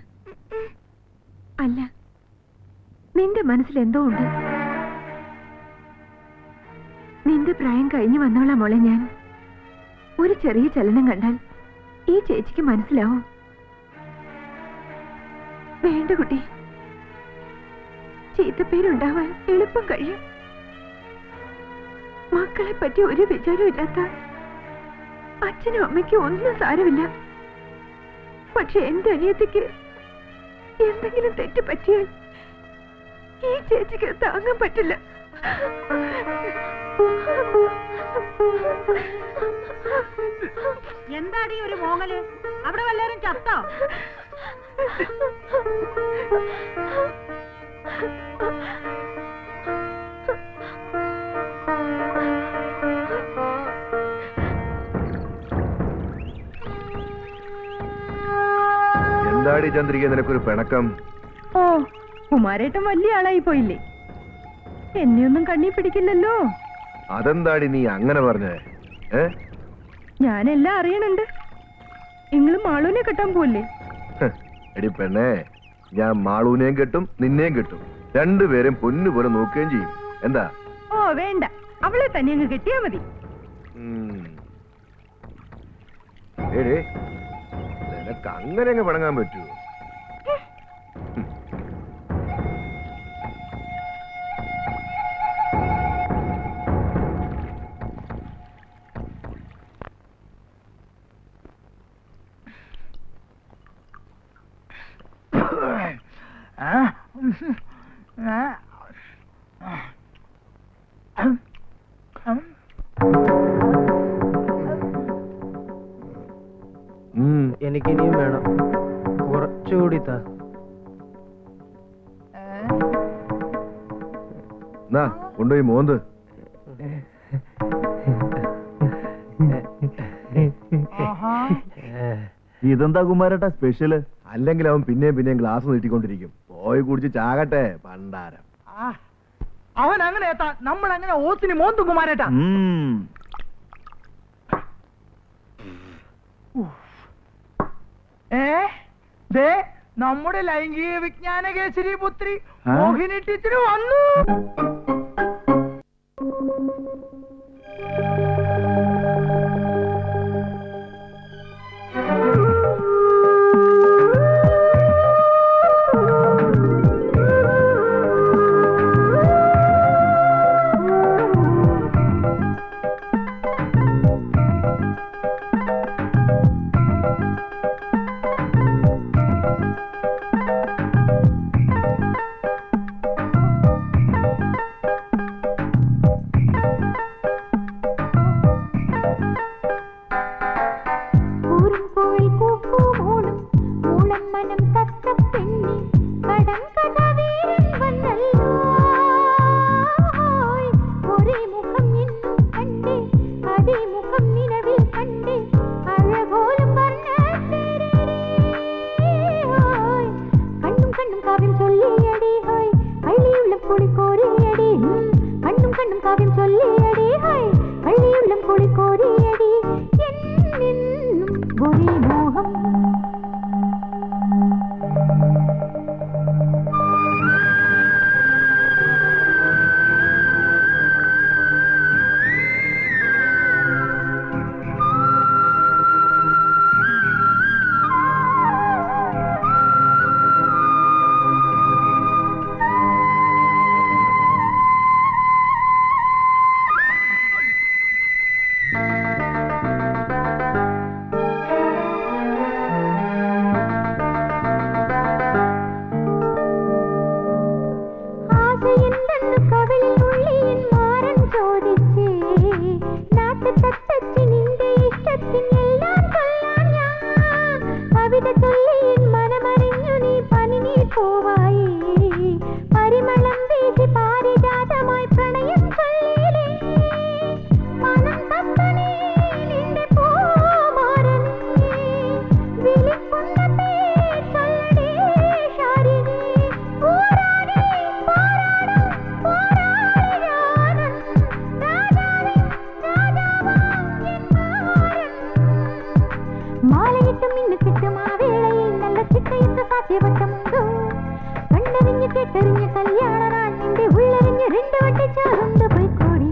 അല്ല, നിന്റെ മനസ്സിൽ എന്തോ ഉണ്ട്. നിന്റെ പ്രായം കഴിഞ്ഞു വന്നോളാ മോളെ ഞാൻ. ഒരു ചെറിയ ചലനം കണ്ടാൽ ഈ ചേച്ചിക്ക് മനസ്സിലാവും. വേണ്ട കുട്ടി, ചീത്തപ്പേരുണ്ടാവാൻ എളുപ്പം കഴിയും. മക്കളെ പറ്റി ഒരു വിചാരവും ഇല്ലാത്ത അച്ഛനും അമ്മയ്ക്കും ഒന്നും സാരമില്ല. പക്ഷെ എന്റെ അനിയത്തിക്ക് എന്തെങ്കിലും തെറ്റ് പറ്റിയാൽ ഈ ചേച്ചിക്ക് താങ്ങാൻ പറ്റില്ല. എന്താടി ഒരു മോങ്ങല്? അവിടെ വല്ലവരും ചത്തോ? എന്താടി ചന്ദ്രിക നിനക്കൊരു പിണക്കം? ഓ, കുമാരേട്ടൻ വലിയ ആളായി പോയില്ലേ? എന്നെയൊന്നും കണ്ണി പിടിക്കില്ലല്ലോ. അതെന്താടി നീ അങ്ങനെ പറഞ്ഞേ? ഞാനെല്ലാം അറിയണുണ്ട്. നിങ്ങളും മാളൂനെ കെട്ടാൻ പോല്ലേ? എടി പെണ്ണേ, ഞാൻ മാളൂനെയും കെട്ടും നിന്നെയും കെട്ടും. രണ്ടുപേരും പൊന്നുപോലെ നോക്കുകയും ചെയ്യും. എന്താ? ഓ വേണ്ട, അവളെ തന്നെ അങ്ങ് കെട്ടിയാ മതി. ഏടേ, നിനക്ക് അങ്ങനെ അങ്ങ് പണങ്ങാൻ പറ്റുമോ? എനിക്കിനിയും വേണം, കുറച്ചുകൂടി താ. കൊണ്ടുപോയി മോന്ത്. ഇതെന്താ കുമാരേട്ടാ സ്പെഷ്യല്? അല്ലെങ്കിൽ അവൻ പിന്നെയും ഗ്ലാസ് നീട്ടിക്കൊണ്ടിരിക്കും. പോയി കുടിച്ച് ചാകട്ടെ പണ്ടാരം. അവൻ അങ്ങനെ എത്താ, നമ്മൾ അങ്ങനെ ഓസിന് മോന്തു കുമാരേട്ടാ. ദേ നമ്മുടെ ലൈംഗിക വിജ്ഞാന കേസരി പുത്രി മോഹിനി ടീച്ചർ വന്നു. പരിചയവട്ടമുണ്ടോ കണ്ണറിഞ്ഞ് കേട്ടറിഞ്ഞ് കല്യാണ നാൾ നിന്റെ ഉള്ളറിഞ്ഞ് രണ്ടു വട്ടി ചേർന്ന് പോയിക്കോടി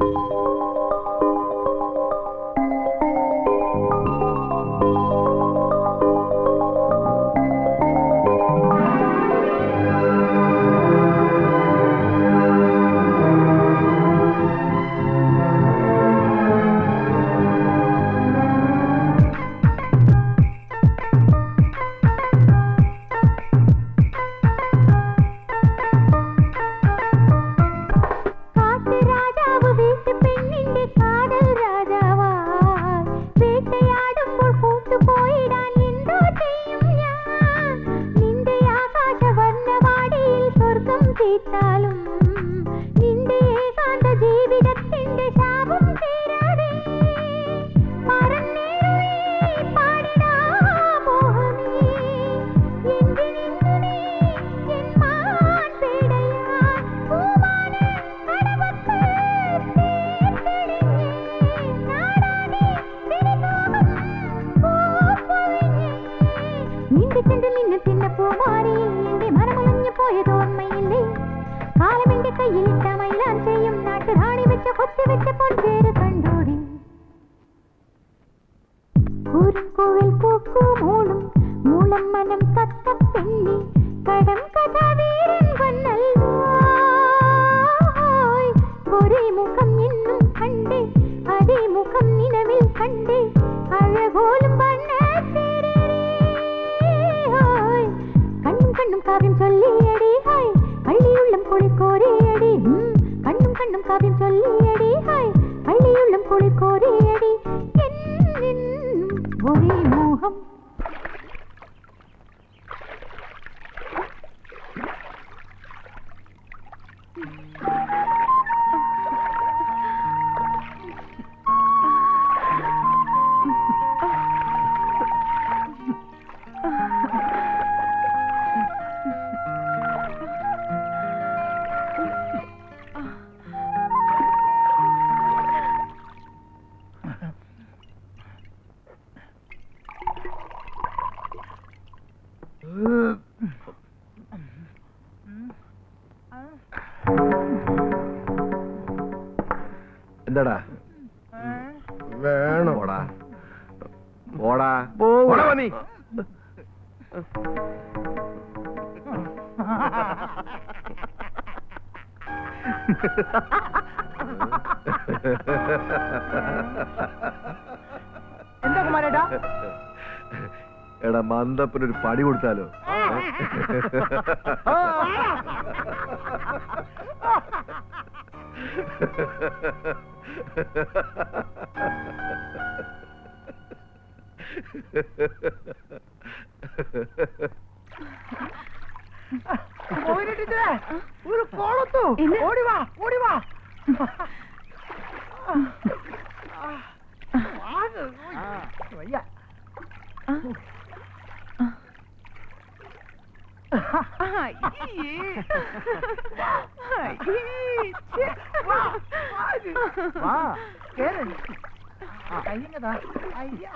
എന്താടാ വേണം ഓടാ ഓടാ ഓടാ നീ എന്താ കുമാരേട്ടാ എടാ മന്ദപ്പനൊരു പടി കൊടുത്താലോ ഒരു കോളത്തു ഓടിവാ ഓടിവാ വയ്യ കയ്യതാ അയ്യ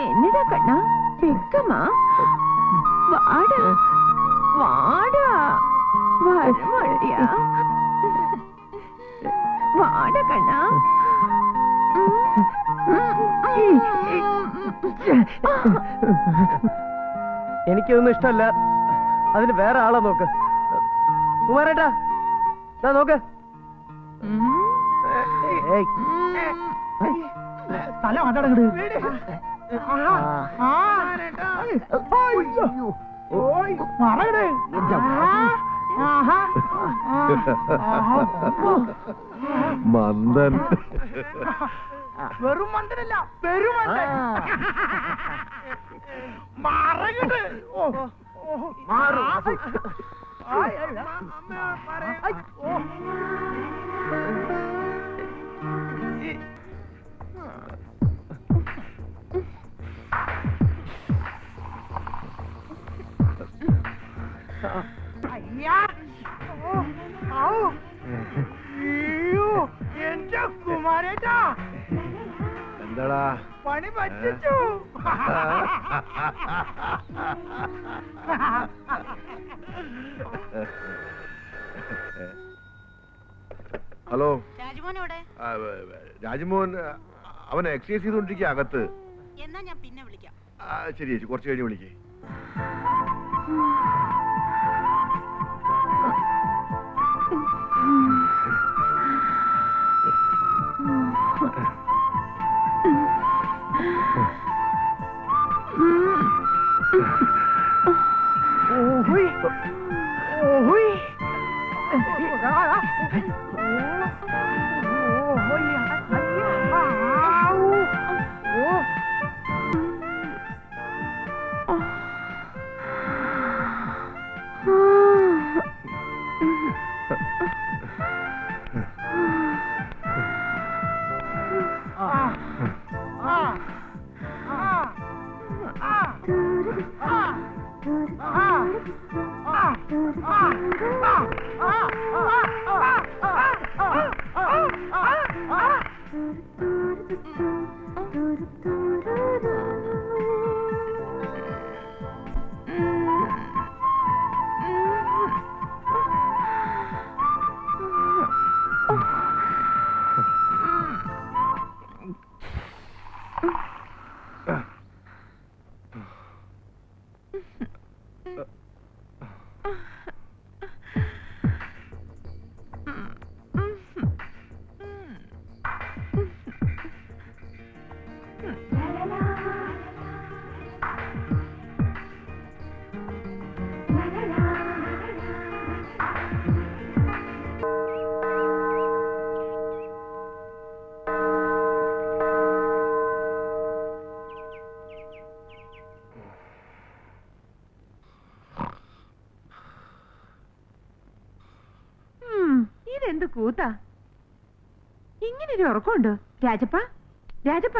என்னடா கண்ணா வெக்கமா வாடா வாடா வரமழையா வாடா கண்ணா എനിക്കൊന്നും ഇഷ്ടമല്ല അതിന് വേറെ ആളെ നോക്ക് കുമാരേട്ടാ നോക്ക് തല മാറ്റാടങ്ങട് മറകട് മന്ദൻ വെറും മന്ദനല്ല പെരുമന്ദൻ മറകട് മാറും എന്താടാ പണി പറ്റിച്ചു. ഹലോ രാജ്മോനോടെ രാജ്മോഹൻ അവൻ എക്സസൈസ് ചെയ്തോണ്ടിരിക്കുക അകത്ത്. എന്നാ ഞാൻ പിന്നെ വിളിക്കാം. ശരി ചേച്ചി, കുറച്ച് കഴിഞ്ഞ് വിളിക്കേ. ഇതെന്ത് കൂത്താ? ഇങ്ങനൊരു ഉറക്കമുണ്ടോ രാജപ്പ? രാജപ്പ,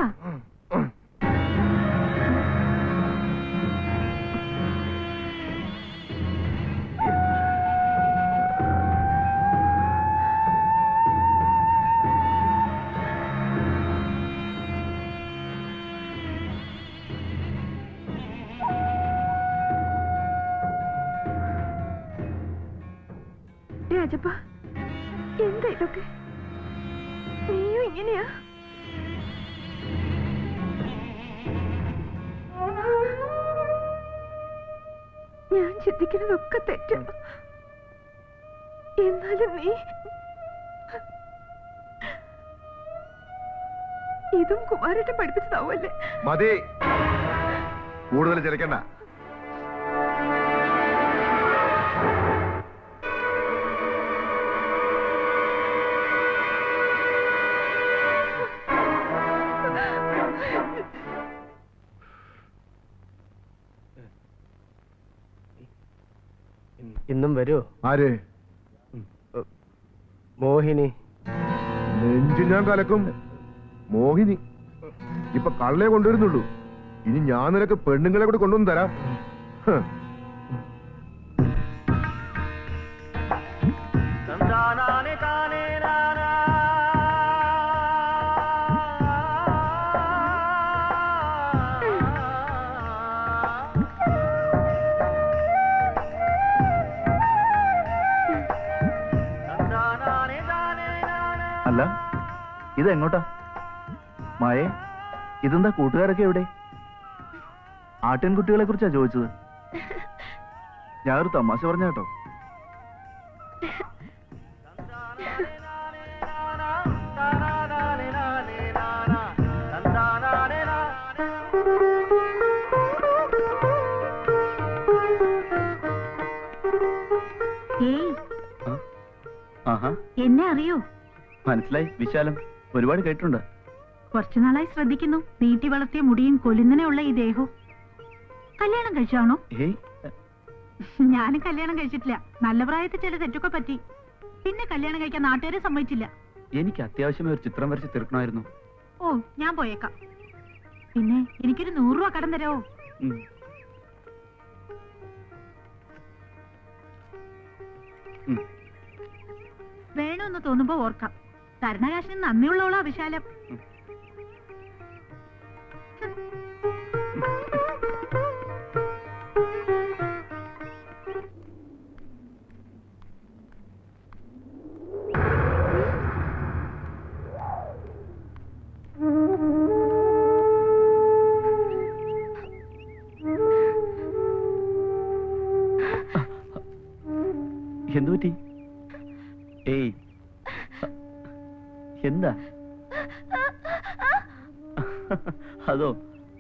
രാജപ്പ, എന്താ ഇതൊക്കെ? നീയും ഇങ്ങനെയാ? ഞാൻ ചിന്തിക്കുന്നതൊക്കെ തെറ്റ. എന്നാലും നീ ഇതും കുമാരേട്ടൻ പഠിപ്പിച്ചതാവല്ലേ? മതി, കൂടുതൽ ചിലക്കണ്ട. ഇന്നും വരുമോ? ആര്? മോഹിനി. നെഞ്ചു ഞാൻ കലക്കും. മോഹിനി ഇപ്പൊ കള്ളേ കൊണ്ടുവരുന്നുള്ളൂ. ഇനി ഞാൻ നിനക്ക് പെണ്ണുങ്ങളെ കൂടി കൊണ്ടുവന്ന് തരാം. അല്ല, ഇതെങ്ങോട്ടാ മായേ? ഇതെന്താ കൂട്ടുകാരൊക്കെ എവിടെ? ആട്ടിൻകുട്ടികളെ കുറിച്ചാ ചോദിച്ചത്. ഞാനൊരു തമാശ പറഞ്ഞ കേട്ടോ. എന്നെ അറിയോ? മനസ്സിലായി. വിശാലം, ഒരുപാട് കേട്ടിട്ടുണ്ട്. കുറച്ചുനാളായി ശ്രദ്ധിക്കുന്നു. നീട്ടി വളർത്തിയ മുടിയും കൊലുന്നനെയുള്ള ഈ ദേഹവും. കല്യാണം കഴിച്ചാണോ? ഞാനും കല്യാണം കഴിച്ചിട്ടില്ല. നല്ല പ്രായത്തിൽ ചില തെറ്റൊക്കെ പറ്റി. പിന്നെ കല്യാണം കഴിക്കാൻ നാട്ടുകാരെ സമ്മതിച്ചില്ല. എനിക്ക് അത്യാവശ്യമായി ഒരു ചിത്രം വരച്ച് തീർക്കണമായിരുന്നു. ഓ, ഞാൻ പോയേക്കാം. പിന്നെ എനിക്കൊരു 100 രൂപ കടം തരാവോ? വേണമെന്ന് തോന്നുമ്പോ ഓർക്കാം. തരണകാശിന് നന്ദിയുള്ളവളാ വിശാലം. എന്താ?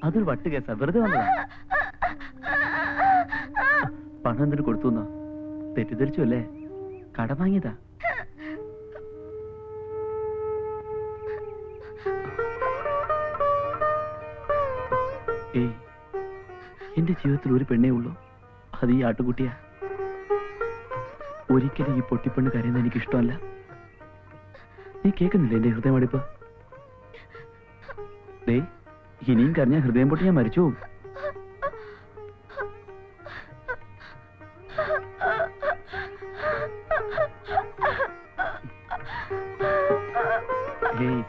അതൊരു വട്ട് കേസാ, വെറുതെ വന്നതാ. പണം എന്തിനു കൊടുത്തു? തെറ്റിദ്ധരിച്ചു അല്ലേ? കട വാങ്ങിയതാ. ഏയ്, എന്റെ ജീവിതത്തിൽ ഒരു പെണ്ണേ ഉള്ളൂ, അത് ഈ ആട്ടുകുട്ടിയാ. ഒരിക്കലും ഈ പൊട്ടിപ്പെണ്ണ് കരയുന്ന എനിക്ക് ഇഷ്ടമല്ല. നീ കേൾക്കുന്നില്ല എന്റെ ഹൃദയമടിപ്പ്? ദേ, ഇനിയും കരഞ്ഞ ഹൃദയം പൊട്ടി ഞാൻ മരിച്ചു പോകും. ഏയ്,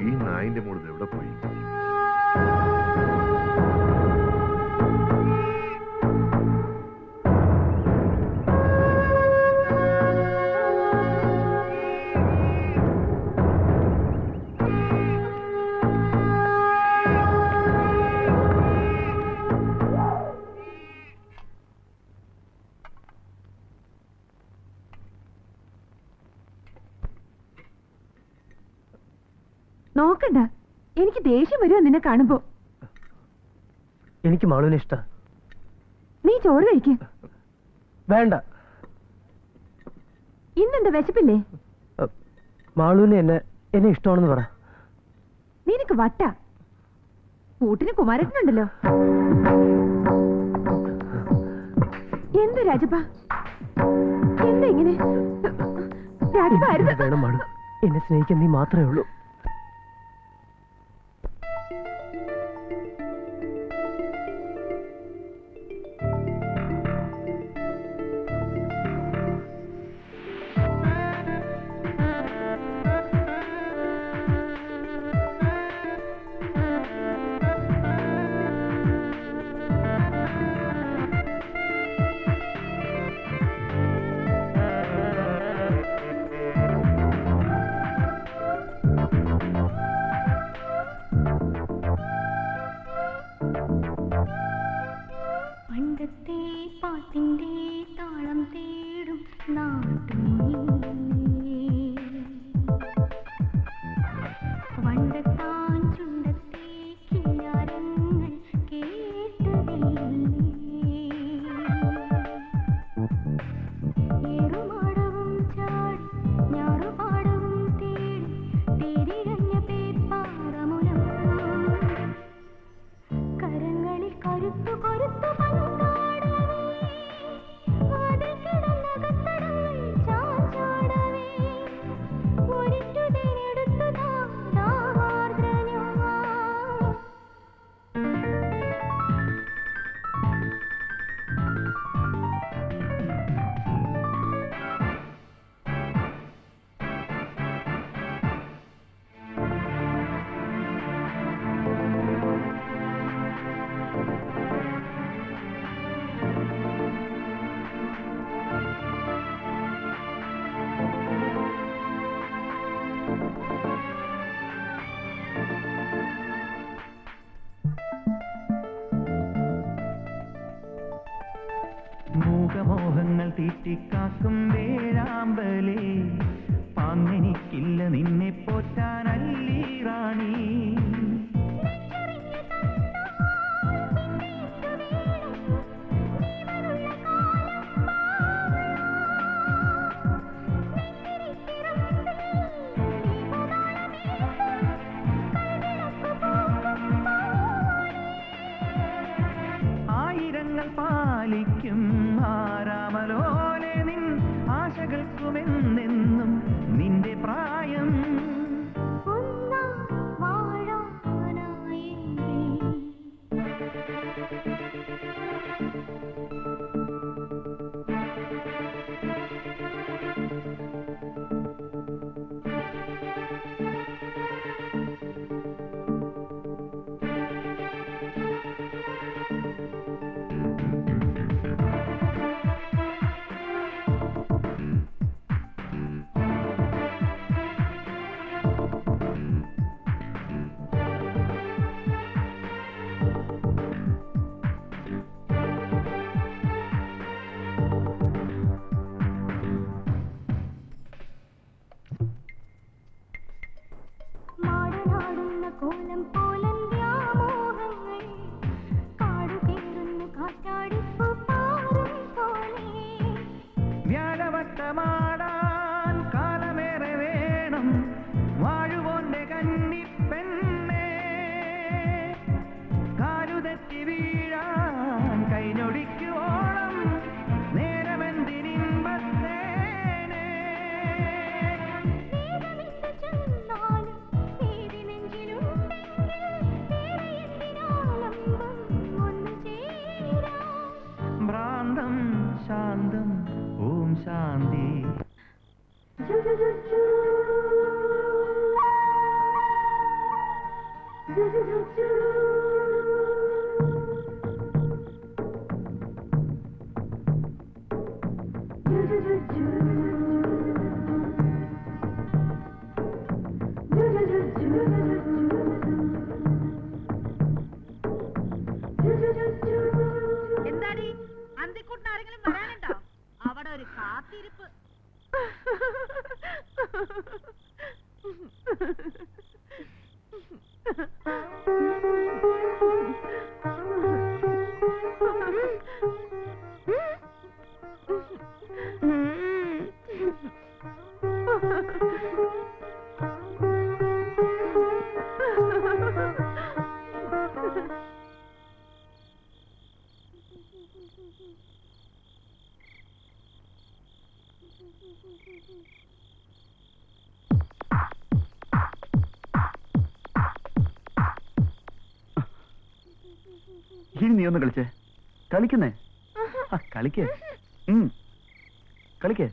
ഈ നായിന്റെ മോള് എവിടെ പോയി? നോക്കണ്ട, എനിക്ക് ദേഷ്യം വരുമോ നിന്നെ കാണുമ്പോ. എനിക്ക് മാളുവിനെ ഇഷ്ട. നീ ചോറ് കഴിക്ക്. വേണ്ട. ഇന്നെന്താ വിശപ്പില്ലേ? മാളുവിനെ എന്നെ ഇഷ്ടമാണെന്ന് പറ. നിനക്ക് വട്ട. കൂട്ടിന് കുമാരനുണ്ടല്ലോ. എന്ത് രാജപ്പ, എന്താ ഇങ്ങനെ? വേണം മാളു, എന്നെ സ്നേഹിക്കാൻ നീ മാത്രമേ ഉള്ളൂ. മൂകമോഹങ്ങൾ തീറ്റിക്കാക്കും വേഴാമ്പലേ, പാങ്ങനിക്കില്ല നിന്നെ പോറ്റാനല്ലീ റാണി. ആയിരങ്ങൾ പാലിക്കും ആരാമലോലെ നിൻ ആശകൾക്കുമെന്നെന്നും നിന്റെ പ്രായം. കോലം പോലൻ വ്യാമോഹങ്ങൾ കാടുകേറുന്നു കാറ്റാടിപ്പൂ പാറും പോലെ വ്യാഴവട്ടമാടാൻ കാലമേറെ വേണം വാഴുവോന്റെ കന്നിപ്പെണ്ണേ കാലുതെറ്റി വീഴാൻ കൈഞ്ഞൊടിക്കുവോളം നേരമെന്തിനിമ്പത്തേനെ വേദമിട്ട് ചെന്നാലും പേടി നെഞ്ചിലുണ്ടെങ്കിൽ വേറെ എന്തിനാലംബം ഒന്നു ചേരാം ഭ്രാന്തം ശാന്തം ഓം ശാന്തി എന്താടി അന്തിക്കൂട്ടിന് ആരെങ്കിലും വരാനുണ്ടോ? അവിടെ ഒരു കാത്തിരിപ്പ്. ഇനി നീ ഒന്ന് കളിച്ചേ. കളിക്കുന്നേ, കളിക്കേ, കളിക്കേ.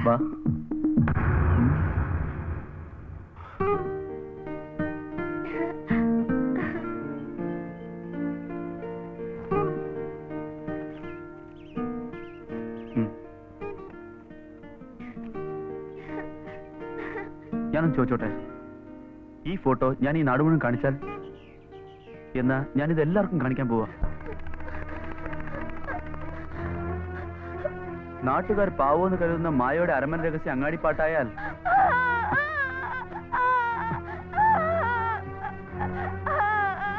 വാ. ഞാനൊന്ന് ചോദിച്ചോട്ടെ, ഈ ഫോട്ടോ ഞാൻ ഈ നാട് മുഴുവൻ കാണിച്ചാൽ? എന്നാ ഞാനിത് എല്ലാവർക്കും കാണിക്കാൻ പോവാ. നാട്ടുകാർ പാവോന്ന് കരുതുന്ന മായയുടെ അരമന രഹസ്യം അങ്ങാടിപ്പാട്ടായാൽ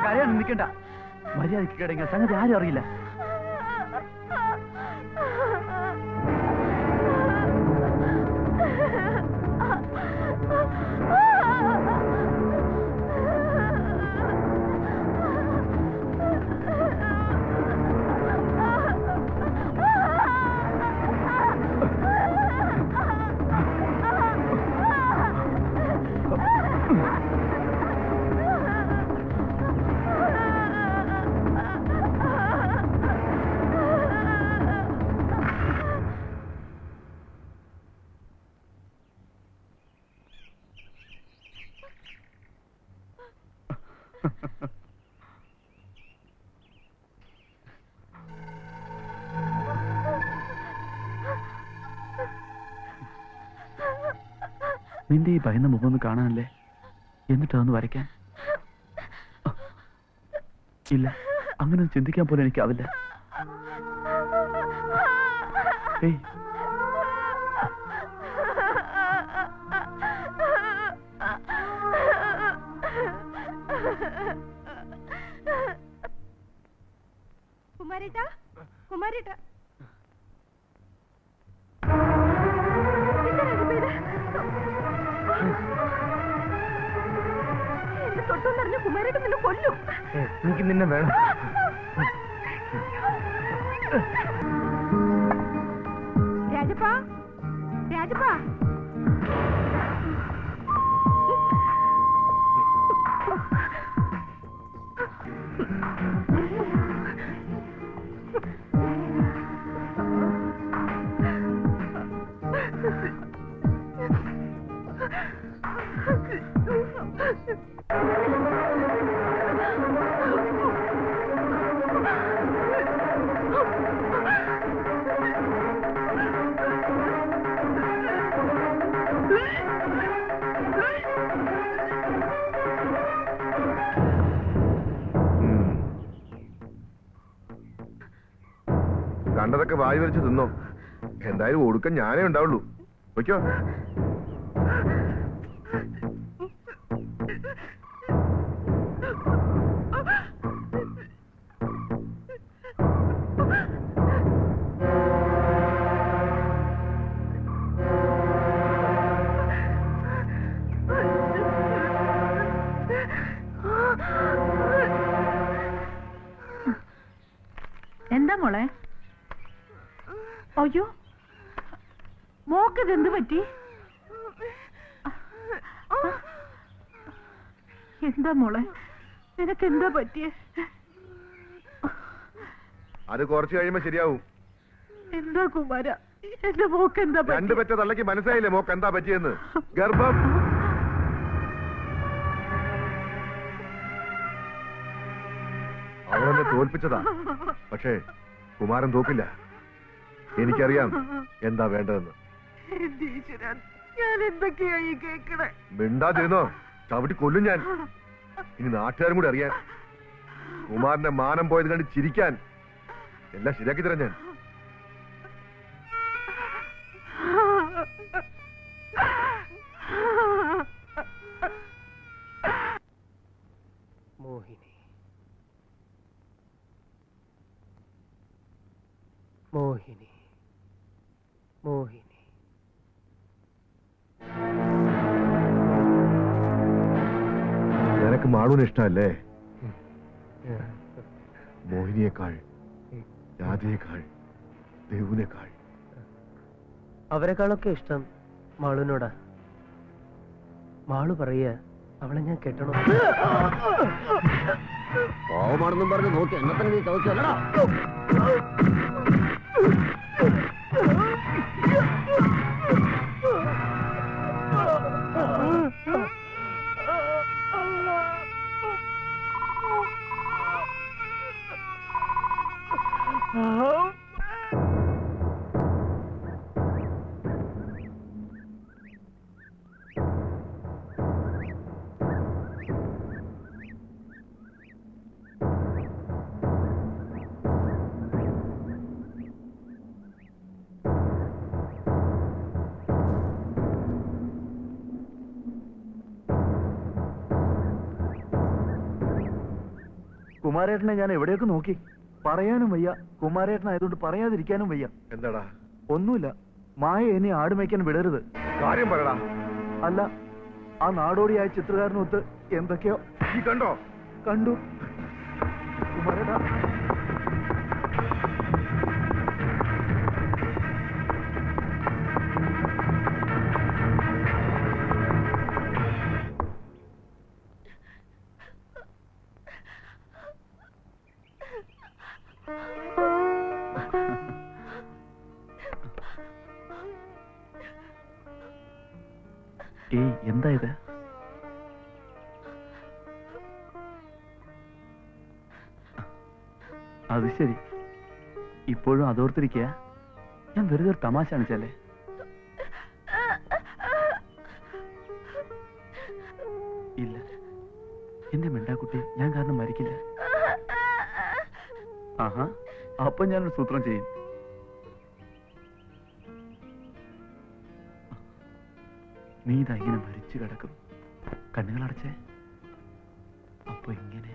കരയാൻ നിൽക്കണ്ട. മര്യാദയ്ക്ക് കിടങ്ങിയ സംഗതി ആരും അറിയില്ല. നിന്റെ ഈ ഭയന്ന മുഖം ഒന്ന് കാണാനല്ലേ, എന്നിട്ടതൊന്ന് വരയ്ക്കാൻ. ഇല്ല, അങ്ങനെ ചിന്തിക്കാൻ പോലും എനിക്കാവില്ല. ഏയ്, കുമാരേട്ടാ, കുമാരേട്ടാ, എന്നെ തൊട്ടെന്നറിഞ്ഞ കുമാരേട്ടൻ നിന്നെ കൊല്ലും. എനിക്ക് നിന്നെ വേണം. രാജപ്പാ, രാജപ്പാ, കണ്ടതൊക്കെ വായി വരച്ച് തിന്നോ. എന്തായാലും ഒടുക്കം ഞാനേ ഉണ്ടാവുള്ളൂ. വയ്ക്കോ. എന്താ മോളെ? അയ്യോ, മോക്കിത് എന്ത് പറ്റി? എന്താ മോളെ, നിനക്ക് എന്താ പറ്റിയേ? അത് കുറച്ച് കഴിയുമ്പോ ശരിയാവും. എന്താ കുമാര, എന്റെ മോക്ക് എന്താ രണ്ടു പറ്റ തള്ളക്ക് മനസ്സിലായില്ലേ മോക്ക് എന്താ പറ്റിയെന്ന്? ഗർഭം. അവളെന്നെ തോൽപ്പിച്ചതാ. പക്ഷേ കുമാരൻ തോക്കില്ല. എനിക്കറിയാം എന്താ വേണ്ടതെന്ന്. ഞാൻ എന്തൊക്കെയായി കേക്കണേ? മിണ്ടാതിരുന്നോ, ചവിട്ടി കൊല്ലും ഞാൻ. ഇനി നാട്ടുകാരും കൂടി അറിയാൻ. കുമാരന്റെ മാനം പോയത് കണ്ട് ചിരിക്കാൻ എല്ലാം ശരിയാക്കി തരാം ഞാൻ. മോഹിനി, മോഹിനി, മോഹിനി. നിനക്ക് മാളൂന് ഇഷ്ടമല്ലേ? മോഹിനിയേക്കാൾ, രാധയേക്കാൾ, ദേവുനേക്കാൾ. അവരെക്കാളൊക്കെ ഇഷ്ടം മാളുവിനോടാ. മാളു പറയുക അവളെ ഞാൻ കെട്ടണം. പാവമാണെന്നും പറഞ്ഞ് നോക്കി എന്നെ തന്നെ നീ ചോദിച്ചല്ലടാ. കുമാരേട്ടനെ ഞാൻ എവിടെയൊക്കെ നോക്കി, പറയാനും വയ്യ. കുമാരേട്ടനായതുകൊണ്ട് പറയാതിരിക്കാനും വയ്യ. എന്താടാ? ഒന്നുമില്ല. മായ എന്നെ ആട് മേയ്ക്കാൻ വിടരുത്. കാര്യം പറയടാ. അല്ല, ആ നാടോടിയായ ചിത്രകാരനൊത്ത് എന്തൊക്കെയോ. നീ കണ്ടോ? കണ്ടു. കുമാരേട്ടാ, ഏയ്, എന്താ ഇത്? അത് ശരി, ഇപ്പോഴും അതോർത്തിരിക്കുക. ഞാൻ വെറുതെ ഒരു തമാശ കാണിച്ചല്ലേ. ഇല്ല, എന്റെ മിണ്ടാക്കുട്ടി ഞാൻ കാരണം മരിക്കില്ല. ആഹാ, അപ്പൊ ഞാനൊരു സൂത്രം ചെയ്യും. നീ ഇതാ ഇങ്ങനെ മരിച്ചു കിടക്കും, കണ്ണുകൾ അടച്ചേ. അപ്പൊ ഇങ്ങനെ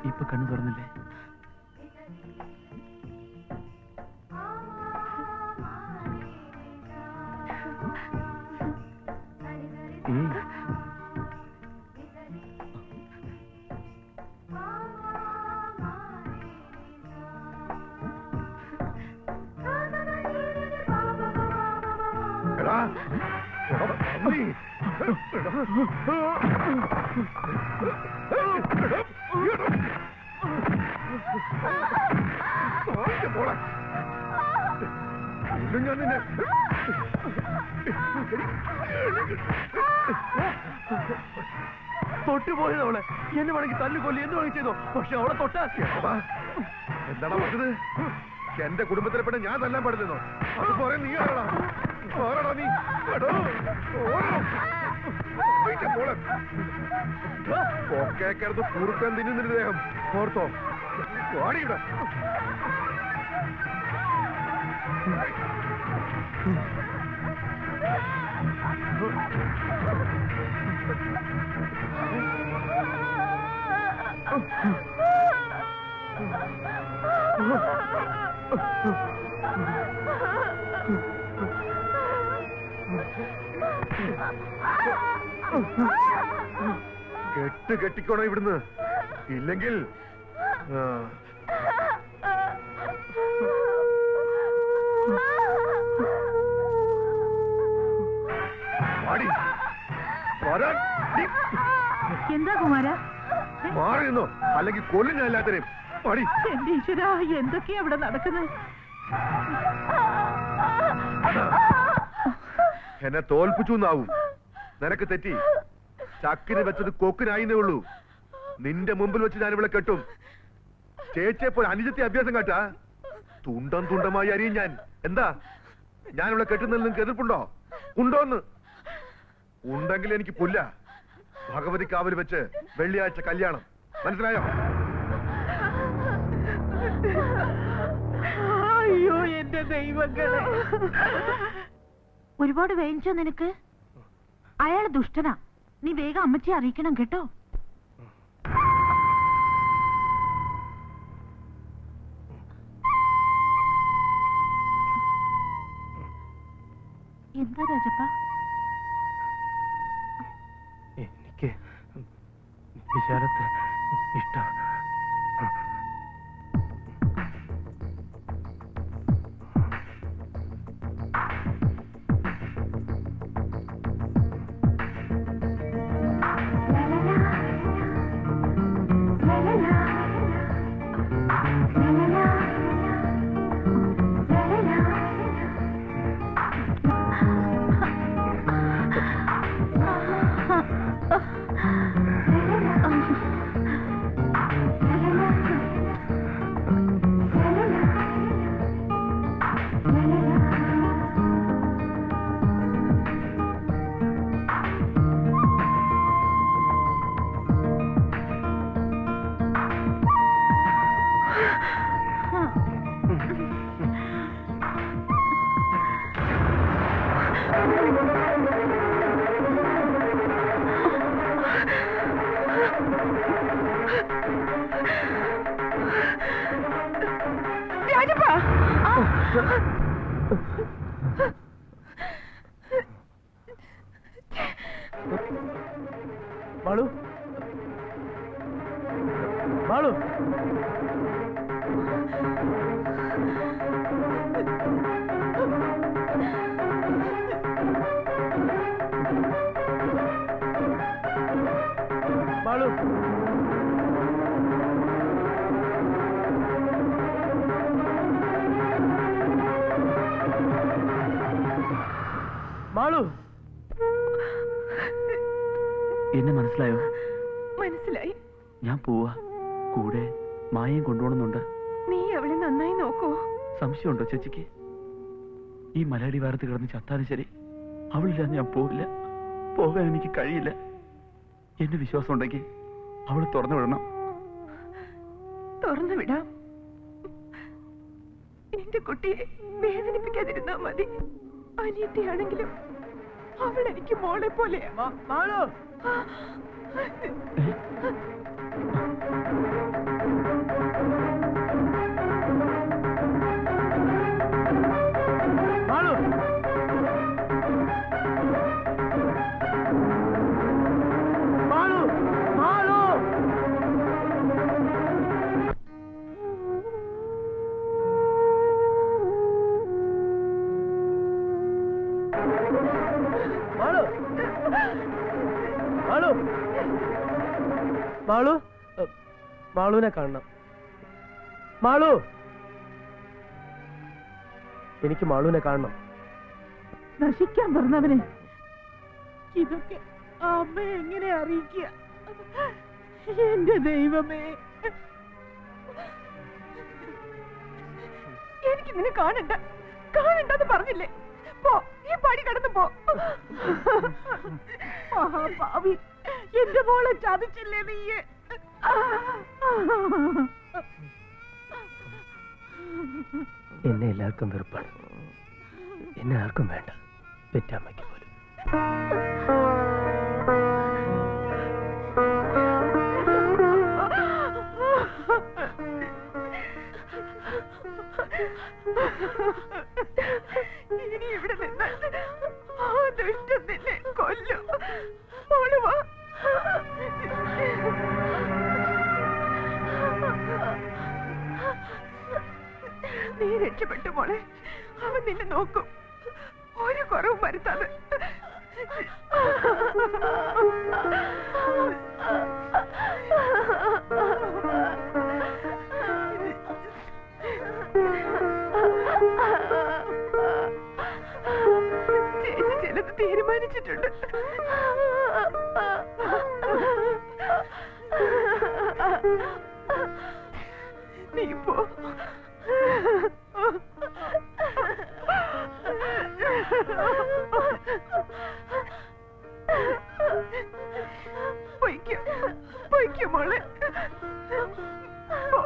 ഇപ്പൊ കണ്ണു തുറന്നില്ലേ? തൊട്ടുപോയത് അവളെ. എന്നെ വേണമെങ്കിൽ തല്ലുകൊല്ലി എന്ത് വേണമെങ്കിൽ ചെയ്തോ, പക്ഷെ അവളെ തൊട്ടാ. എന്താണ് പറഞ്ഞത്? എന്റെ കുടുംബത്തിലെ പെണ്ണ ഞാൻ തല്ലാൻ പാടില്ലെന്നോ? അത് പറയാൻ നീ ആരാടാ? ആരാടാ നീ? ഒക്കെ കിടന്ന് കുറുക്കാൻ തിന്നുന്നൊരു ദേഹം ഓർത്തോ. ഓടിയിട കെട്ടിക്കോണോ ഇവിടുന്ന്, ഇല്ലെങ്കിൽ എന്താ കുമാര? മാറി നിന്നോ, അല്ലെങ്കിൽ കൊല്ലും എല്ലാത്തിനെയും. പാടി. എന്റെ ഈശ്വര, എന്തൊക്കെയാ അവിടെ നടക്കുന്നത്? എന്നെ തോൽപ്പിച്ചു എന്നാവും. നിനക്ക് തെറ്റി. ചക്കിന് വെച്ചത് കൊക്കിനായിന്നേ ഉള്ളൂ. നിന്റെ മുമ്പിൽ വെച്ച് ഞാൻ ഇവിടെ കെട്ടും. ചേച്ചിയെ പോലെ അനുജത്തെ അഭ്യാസം കാട്ടാ. തുണ്ടം തുണ്ടമായി അറിയും ഞാൻ. എന്താ ഞാനിവിടെ കെട്ടുന്നതിൽ നിങ്ങൾക്ക് എതിർപ്പുണ്ടോ? ഉണ്ടോന്ന്? ഉണ്ടെങ്കിൽ എനിക്ക് പുല്ല. ഭഗവതി കാവൽ വെച്ച് വെള്ളിയാഴ്ച കല്യാണം. മനസ്സിലായോ? അയ്യോ എന്റെ ദൈവങ്ങളെ. ഒരുപാട് വേദിച്ചോ നിനക്ക്? അയാൾ ദുഷ്ടനാ. നീ വേഗം അമ്മച്ചിയെ അറിയിക്കണം കേട്ടോ. എന്താ രാജപ്പ? എനിക്ക് വിശാലത്തെ ഇഷ്ടം. ബാളു, ബാളു, ബാളു, മാളു എന്നെ മനസ്സിലായോ? മനസ്സിലായി. ഞാൻ പോവാ. കൂടെ മായയും കൊണ്ടുപോകണമെന്നുണ്ട്. നീ അവളെ നന്നായി നോക്കൂ. സംശയമുണ്ടോ ചേച്ചിക്ക്? ഈ മലയാളി വാരത്ത് കിടന്ന് ചത്താലും ശരി, അവളില്ലാതെ ഞാൻ പോവില്ല. പോകാൻ എനിക്ക് കഴിയില്ല. എന്നെ വിശ്വാസം ഉണ്ടെങ്കിൽ അവളെ തുറന്നു വിടണം. തുറന്നു വിടാം. എന്റെ കുട്ടിയെ വേദനിപ്പിക്കാതിരുന്നാ മതി. അനിയത്തിയാണെങ്കിലും അവൾ എനിക്ക് മോളെ പോലെയാ. മാളു മാളു മാളു മാളു മാളു മാളു മാളു മാളുവിനെ കാണണം. മാളു, എനിക്ക് മാളുവിനെ കാണണം. നശിക്കാൻ പറഞ്ഞവനെ ഇതൊക്കെ അമ്മ എങ്ങനെ അറിയിക്കുക? എന്റെ ദൈവമേ, എനിക്ക് നിന്നെ കാണണ്ട. കാണണ്ടെന്ന് പറഞ്ഞില്ലേ? പോ, ഈ പടി കടന്നു പോ. മഹാഭാവി, എന്റെ മോളെ ചതിച്ചില്ലേ നീ? എന്നെ എല്ലാവർക്കും വെറുപ്പാണ്. എന്നെ ആർക്കും വേണ്ട, പെറ്റമ്മയ്ക്ക് പോലും. ഇനി ഇവിടെ നിന്നാൽ ആ ദുഷ്ടൻ നിന്നെ കൊല്ലും. മോള് വാ. നീ രക്ഷപ്പെട്ടു മോളെ. അവൻ നിന്നെ നോക്കും. ഒരു കുറവും വരുത്താതെ. ചേച്ചി ചിലത് തീരുമാനിച്ചിട്ടുണ്ട്. നീ പോ. പൊയ്ക്കോ മോളെ. പോ.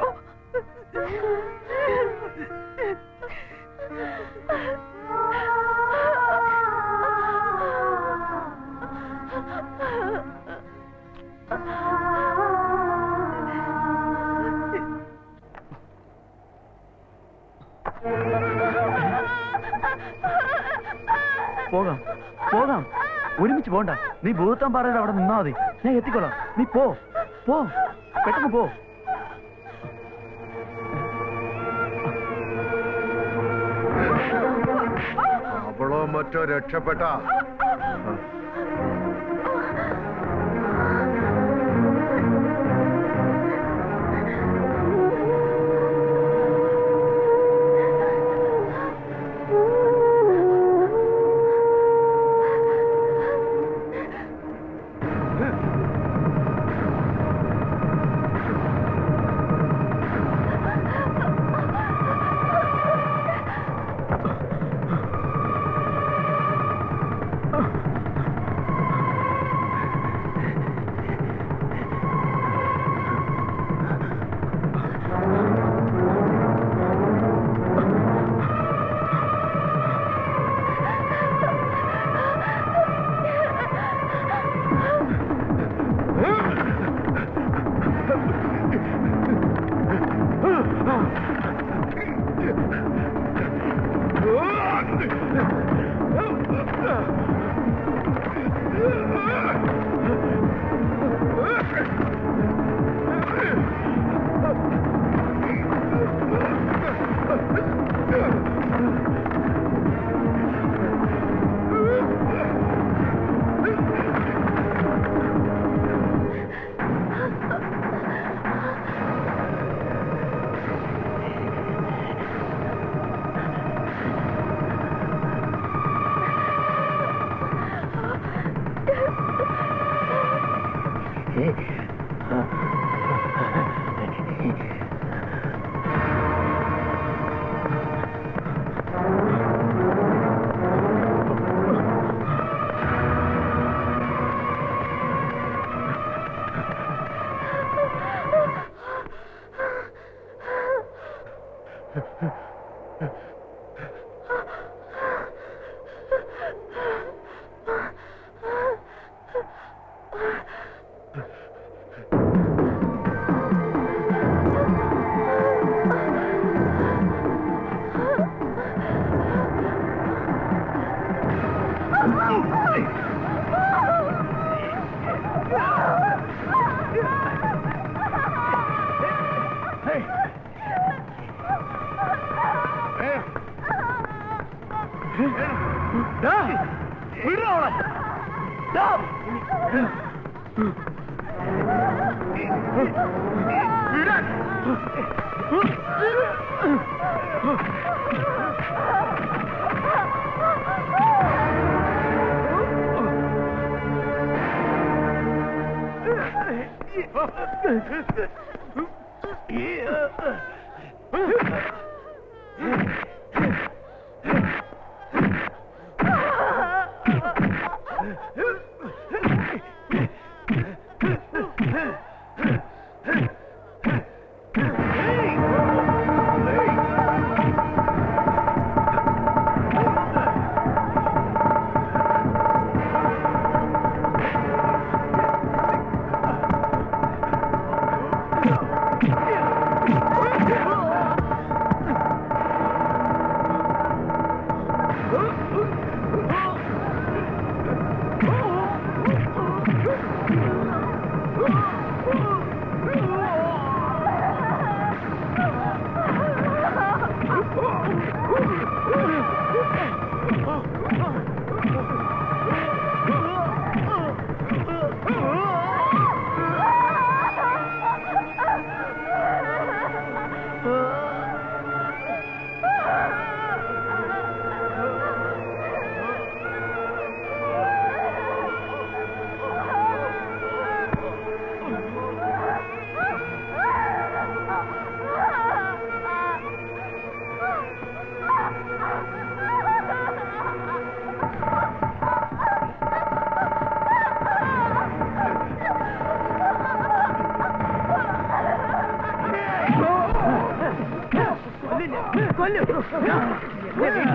പോകാം പോകാം, ഒരുമിച്ച് പോണ്ട. നീ ഭൂതത്താൻ പാറയുടെ അവിടെ നിന്നാ മതി, ഞാൻ എത്തിക്കോളാം. നീ പോ പോ, പെട്ടെന്ന് പോ. അവളോ മറ്റോ രക്ഷപ്പെട്ട.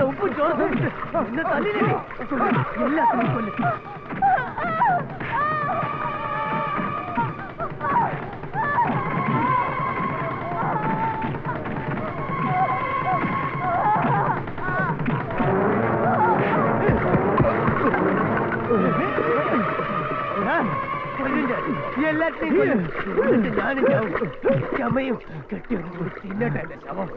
ഉപ്പ് ചോറ് തല്ലില്ലേ എല്ലാത്തിനും കൊല്ലും. എല്ലാത്തിനും ഞാനും ചാവും. ചമയും കെട്ടിയൊന്നും കൂടി തിന്നട്ടെ എന്റെ ശവം.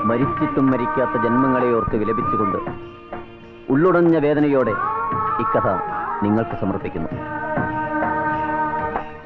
മരിച്ചിട്ടും മരിക്കാത്ത ജന്മങ്ങളെ ഓർത്ത് വിലപിച്ചുകൊണ്ട് ഉള്ളുടഞ്ഞ വേദനയോടെ ഇക്കഥ നിങ്ങൾക്ക് സമർപ്പിക്കുന്നു.